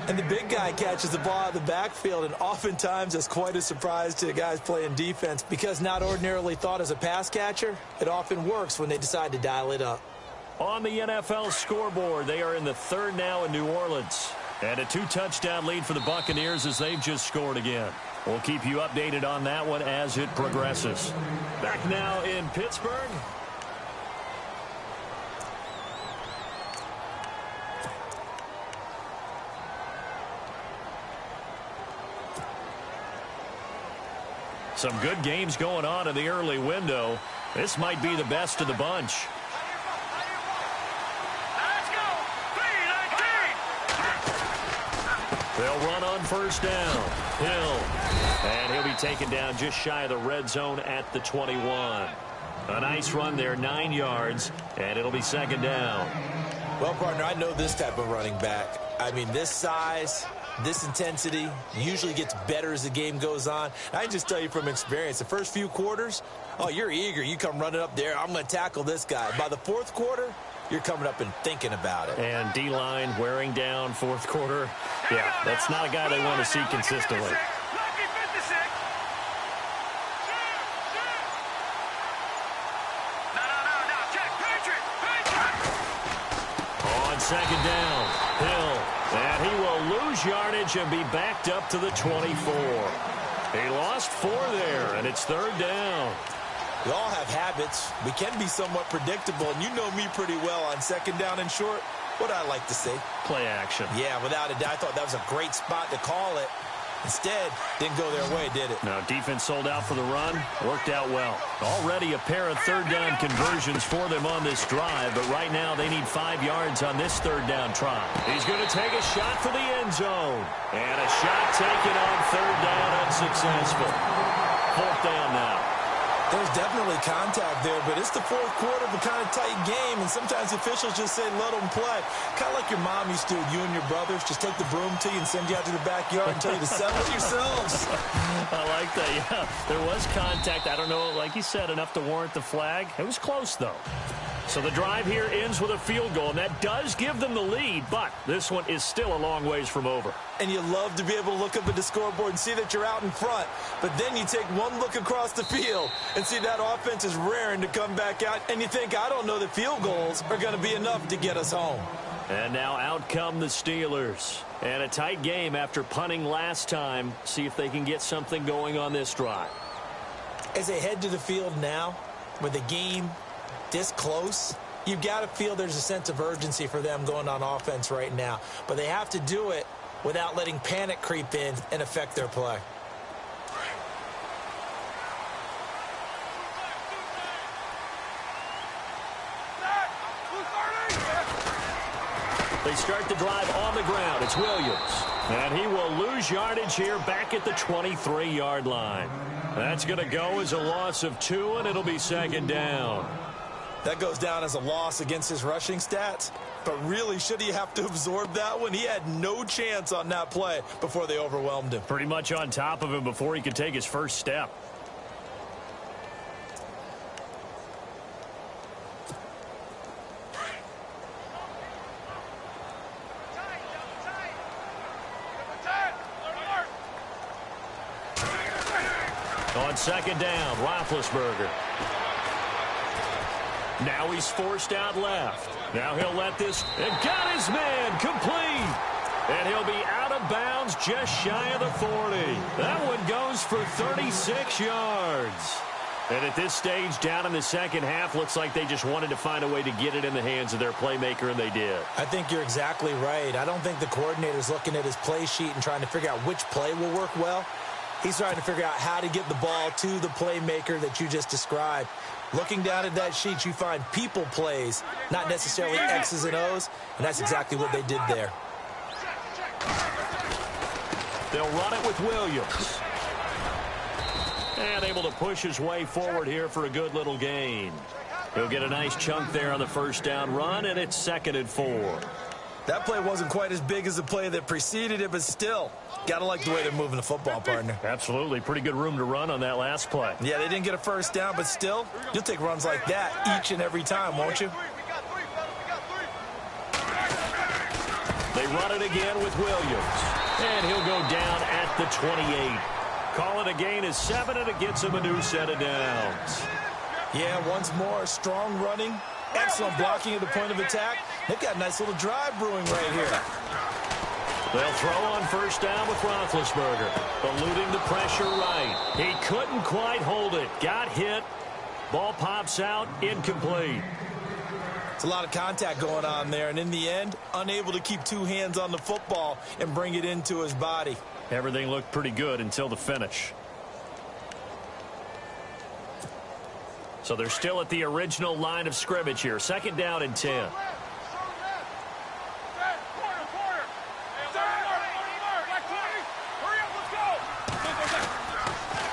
And the big guy catches the ball out of the backfield, and oftentimes it's quite a surprise to the guys playing defense because not ordinarily thought as a pass catcher, it often works when they decide to dial it up. On the NFL scoreboard, they are in the third now in New Orleans. And a 2-touchdown lead for the Buccaneers as they've just scored again. We'll keep you updated on that one as it progresses. Back now in Pittsburgh. Some good games going on in the early window. This might be the best of the bunch. They'll run on first down. Hill. And he'll be taken down just shy of the red zone at the 21. A nice run there, 9 yards, and it'll be second down. Well, partner, I know this type of running back. I mean, this size, this intensity usually gets better as the game goes on. I can just tell you from experience, the first few quarters, oh, you're eager. You come running up there, I'm going to tackle this guy. By the fourth quarter, you're coming up and thinking about it. And D-line wearing down fourth quarter. Yeah, that's not a guy they want to see consistently. On second down, Hill. And he will lose yardage and be backed up to the 24. He lost 4 there, and it's third down. We all have habits. We can be somewhat predictable, and you know me pretty well on second down and short. What I like to say? Play action. Yeah, without a doubt. I thought that was a great spot to call it. Instead, didn't go their way, did it? No, defense sold out for the run. Worked out well. Already a pair of third down conversions for them on this drive, but right now they need 5 yards on this third down try. He's going to take a shot for the end zone. And a shot taken on third down, unsuccessful. Fourth down now. There's definitely contact there, but it's the fourth quarter of a kind of tight game, and sometimes officials just say, let them play. Kind of like your mom used to, you and your brothers, just take the broom to you and send you out to the backyard and tell you to settle it yourselves. I like that, yeah. There was contact. I don't know, like you said, enough to warrant the flag. It was close, though. So the drive here ends with a field goal, and that does give them the lead, but this one is still a long ways from over. And you love to be able to look up at the scoreboard and see that you're out in front, but then you take one look across the field and see that offense is raring to come back out, and you think, I don't know that field goals are going to be enough to get us home. And now out come the Steelers. And a tight game after punting last time. See if they can get something going on this drive. As they head to the field now, with the game this close, you've got to feel there's a sense of urgency for them going on offense right now. But they have to do it without letting panic creep in and affect their play. They start the drive on the ground. It's Williams. And he will lose yardage here back at the 23-yard line. That's going to go as a loss of 2, and it'll be second down. That goes down as a loss against his rushing stats. But really, should he have to absorb that one? He had no chance on that play before they overwhelmed him. Pretty much on top of him before he could take his first step. On second down, Roethlisberger. Now he's forced out left. Now he'll let this, and got his man complete. And he'll be out of bounds just shy of the 40. That one goes for 36 yards. And at this stage, down in the second half, looks like they just wanted to find a way to get it in the hands of their playmaker, and they did. I think you're exactly right. I don't think the coordinator's looking at his play sheet and trying to figure out which play will work well. He's trying to figure out how to get the ball to the playmaker that you just described. Looking down at that sheet, you find people plays, not necessarily X's and O's, and that's exactly what they did there. They'll run it with Williams. And able to push his way forward here for a good little gain. He'll get a nice chunk there on the first down run, and it's 2nd and 4. That play wasn't quite as big as the play that preceded it, but still, got to like the way they're moving the football, partner. Absolutely. Pretty good room to run on that last play. Yeah, they didn't get a first down, but still, you'll take runs like that each and every time, won't you? They run it again with Williams. And he'll go down at the 28. Call it a gain of 7, and it gets him a new set of downs. Yeah, once more, strong running, excellent blocking at the point of attack. They've got a nice little drive brewing right here. They'll throw on first down with Roethlisberger, eluding the pressure right. He couldn't quite hold it. Got hit. Ball pops out, incomplete. It's a lot of contact going on there, and in the end, unable to keep two hands on the football and bring it into his body. Everything looked pretty good until the finish. So they're still at the original line of scrimmage here. Second down and 10.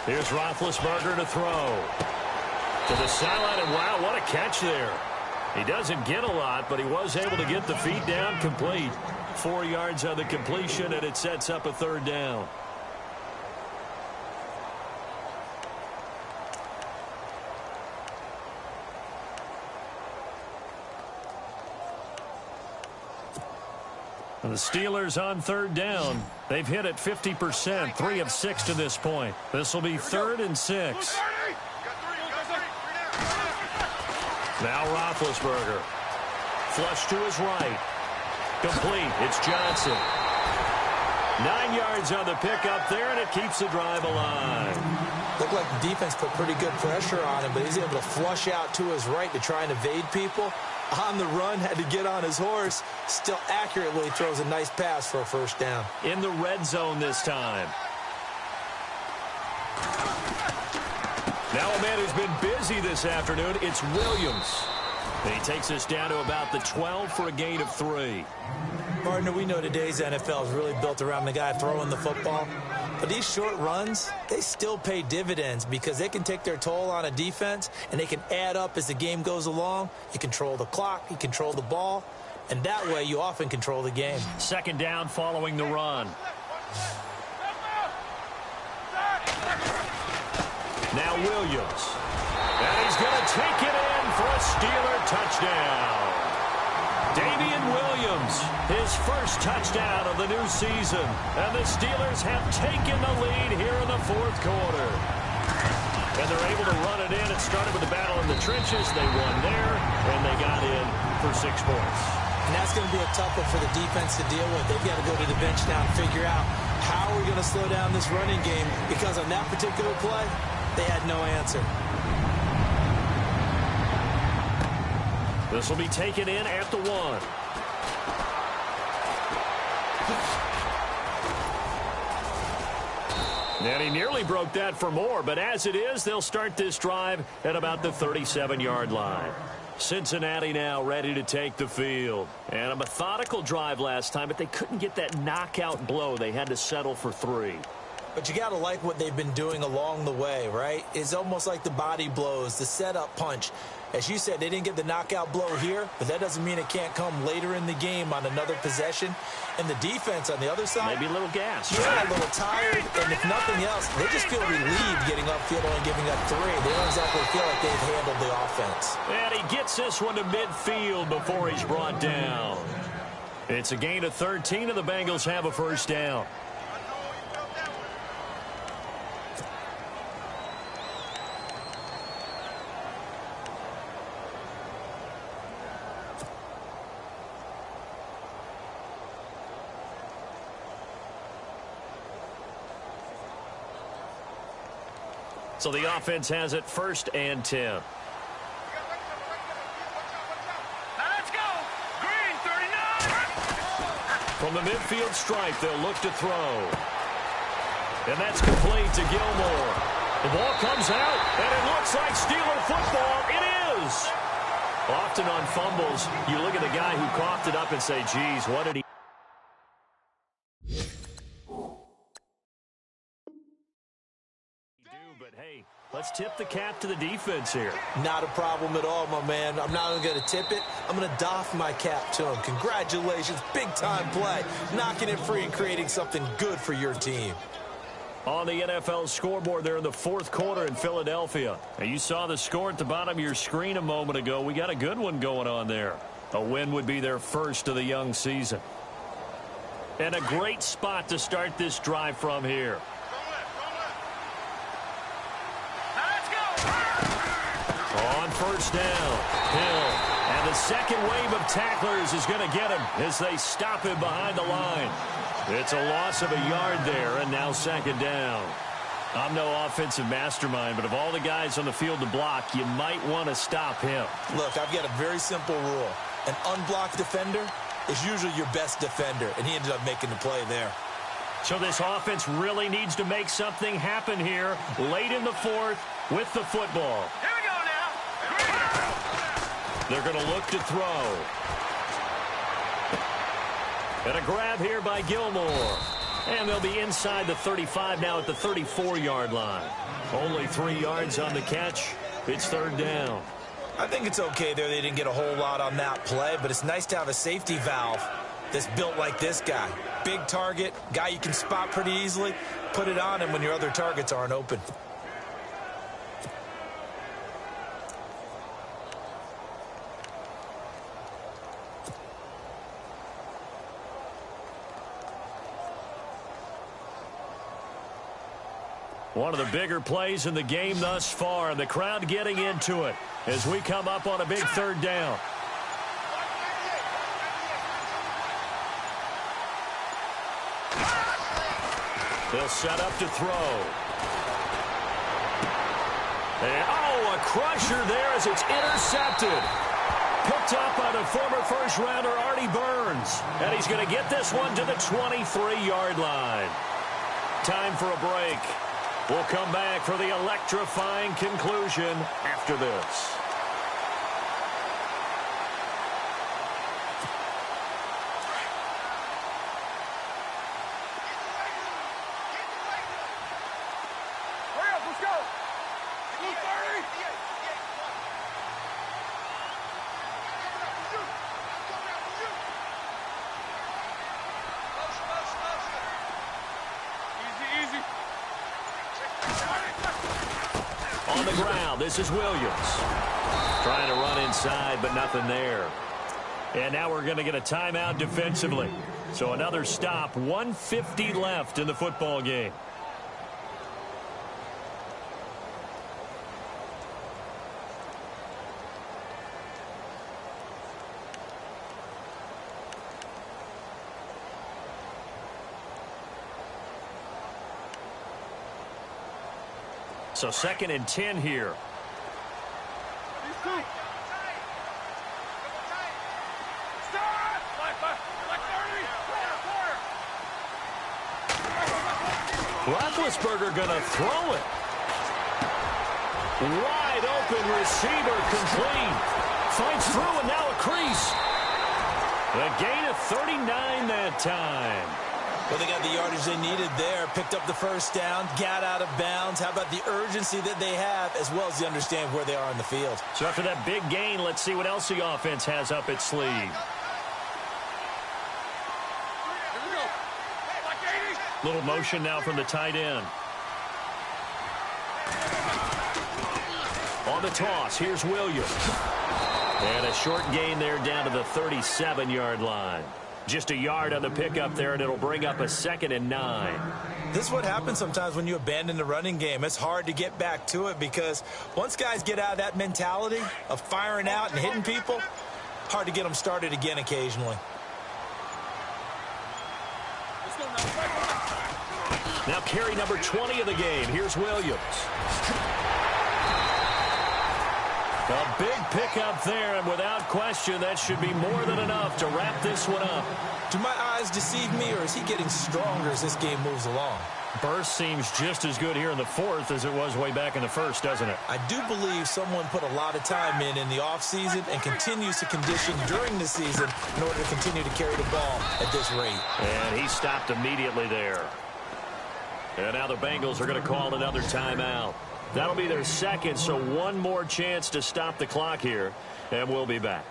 Here's Roethlisberger to throw. To the sideline, and wow, what a catch there. He doesn't get a lot, but he was able to get the feet down complete. 4 yards on the completion, and it sets up a third down. And the Steelers on third down. They've hit it 50%, 3 of 6 to this point. This will be 3rd and 6. Now Roethlisberger. Flush to his right. Complete. It's Johnson. 9 yards on the pickup there, and it keeps the drive alive. Looked like the defense put pretty good pressure on him, but he's able to flush out to his right to try and evade people. On the run, had to get on his horse. Still accurately throws a nice pass for a first down. In the red zone this time. Now a man who's been busy this afternoon, it's Williams. And he takes us down to about the 12 for a gain of 3. Partner, we know today's NFL is really built around the guy throwing the football. But these short runs, they still pay dividends because they can take their toll on a defense, and they can add up as the game goes along. You control the clock, you control the ball, and that way you often control the game. Second down following the run. Now Williams. And he's going to take it in for a Steeler touchdown. Damian Williams, his first touchdown of the new season. And the Steelers have taken the lead here in the 4th quarter. And they're able to run it in. It started with the battle in the trenches. They won there, and they got in for 6 points. And that's going to be a tough one for the defense to deal with. They've got to go to the bench now and figure out how are we going to slow down this running game, because on that particular play, they had no answer. This will be taken in at the 1. And he nearly broke that for more, but as it is, they'll start this drive at about the 37-yard line. Cincinnati now ready to take the field. And a methodical drive last time, but they couldn't get that knockout blow. They had to settle for 3. But you got to like what they've been doing along the way, right? It's almost like the body blows, the setup punch. As you said, they didn't get the knockout blow here, but that doesn't mean it can't come later in the game on another possession. And the defense on the other side, maybe a little gassed. Yeah, a little tired, and if nothing else, they just feel relieved getting upfield and giving up 3. They don't exactly feel like they've handled the offense. And he gets this one to midfield before he's brought down. It's a gain of 13, and the Bengals have a first down. So the offense has it 1st and 10. Now let's go. Green, 39. From the midfield stripe, they'll look to throw. And that's complete to Gilmore. The ball comes out, and it looks like Steeler football. It is. Often on fumbles, you look at the guy who coughed it up and say, geez, what did he Let's tip the cap to the defense here. Not a problem at all, my man. I'm not only going to tip it, I'm going to doff my cap to him. Congratulations, big-time play. Knocking it free and creating something good for your team. On the NFL scoreboard there in the fourth quarter in Philadelphia. Now, you saw the score at the bottom of your screen a moment ago. We got a good one going on there. A win would be their first of the young season. And a great spot to start this drive from here. On first down, Hill. And the second wave of tacklers is going to get him as they stop him behind the line. It's a loss of a yard there, and now second down. I'm no offensive mastermind, but of all the guys on the field to block, you might want to stop him. Look, I've got a very simple rule. An unblocked defender is usually your best defender, and he ended up making the play there. So this offense really needs to make something happen here late in the fourth with the football. Here we go now. They're going to look to throw. And a grab here by Gilmore. And they'll be inside the 35 now at the 34-yard line. Only 3 yards on the catch. It's third down. I think it's okay there. They didn't get a whole lot on that play, but it's nice to have a safety valve that's built like this guy. Big target, guy you can spot pretty easily. Put it on him when your other targets aren't open. One of the bigger plays in the game thus far, and the crowd getting into it as we come up on a big third down. They'll set up to throw. And, a crusher there as it's intercepted. Picked up by the former first-rounder Artie Burns. And he's going to get this one to the 23-yard line. Time for a break. We'll come back for the electrifying conclusion after this. Hurry up, let's go. Blue 30. Easy, easy. On the ground, this is Williams. Trying to run inside, but nothing there. And now we're going to get a timeout defensively. So another stop, 1:50 left in the football game. So 2nd and 10 here. Roethlisberger going to throw it. Wide open receiver complete. Fights through and now a crease. The gain of 39 that time. Well, they got the yardage they needed there. Picked up the first down, got out of bounds. How about the urgency that they have, as well as they understand where they are on the field. So after that big gain, let's see what else the offense has up its sleeve. Little motion now from the tight end. On the toss, here's Williams. And a short gain there down to the 37-yard line. Just a yard on the pickup there, and it'll bring up a 2nd and 9. This is what happens sometimes when you abandon the running game. It's hard to get back to it because once guys get out of that mentality of firing out and hitting people, hard to get them started again occasionally. Now carry number 20 of the game. Here's Williams. A big pickup there, and without question, that should be more than enough to wrap this one up. Do my eyes deceive me, or is he getting stronger as this game moves along? Burst seems just as good here in the fourth as it was way back in the first, doesn't it? I do believe someone put a lot of time in the offseason and continues to condition during the season in order to continue to carry the ball at this rate. And he stopped immediately there. And now the Bengals are going to call another timeout. That'll be their second, so one more chance to stop the clock here, and we'll be back.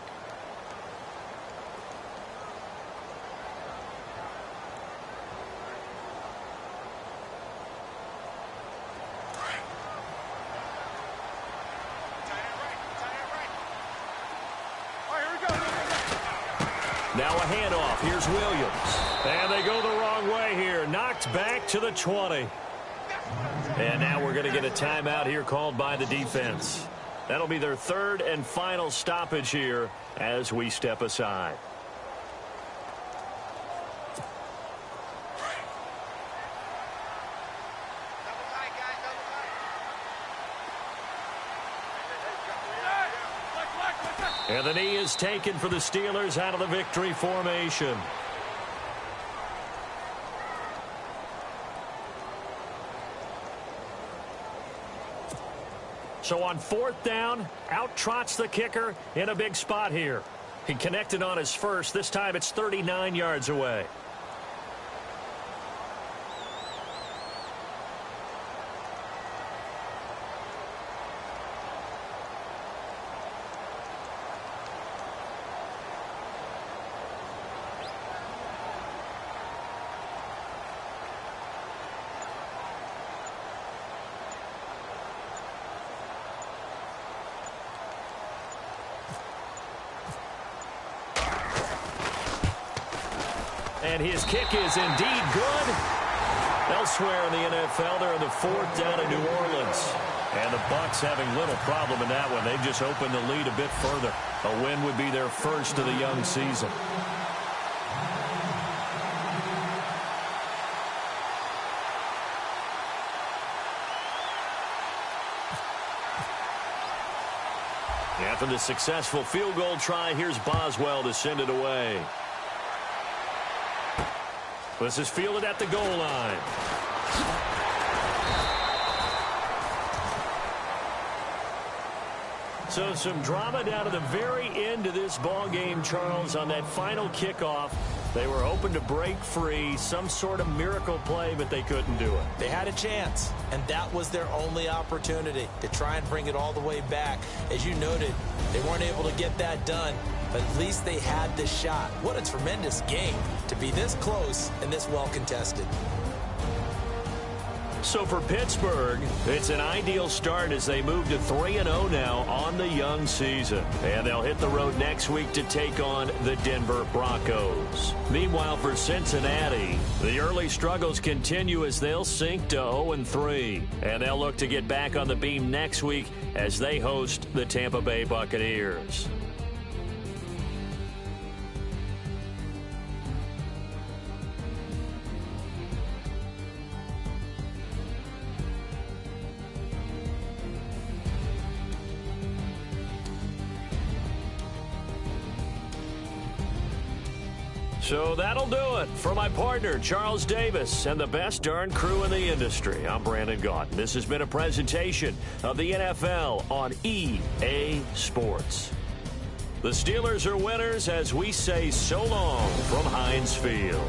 Now a handoff. Here's Williams. And they go the wrong way here. Knocked back to the 20. And now we're going to get a timeout here called by the defense. That'll be their third and final stoppage here as we step aside. And the knee is taken for the Steelers out of the victory formation. So on fourth down, out trots the kicker in a big spot here. He connected on his first. This time it's 39 yards away. And his kick is indeed good. Elsewhere in the NFL, they're in the fourth down in New Orleans. And the Bucs having little problem in that one. They just opened the lead a bit further. A win would be their first of the young season. After the successful field goal try, here's Boswell to send it away. This is fielded at the goal line. So some drama down to the very end of this ball game, Charles, on that final kickoff. They were hoping to break free, some sort of miracle play, but they couldn't do it. They had a chance, and that was their only opportunity to try and bring it all the way back. As you noted, they weren't able to get that done, but at least they had the shot. What a tremendous game to be this close and this well contested. So for Pittsburgh, it's an ideal start as they move to 3-0 now on the young season. And they'll hit the road next week to take on the Denver Broncos. Meanwhile, for Cincinnati, the early struggles continue as they'll sink to 0-3. And they'll look to get back on the beam next week as they host the Tampa Bay Buccaneers. So that'll do it for my partner, Charles Davis, and the best darn crew in the industry. I'm Brandon Gaudin. This has been a presentation of the NFL on EA Sports. The Steelers are winners as we say so long from Heinz Field.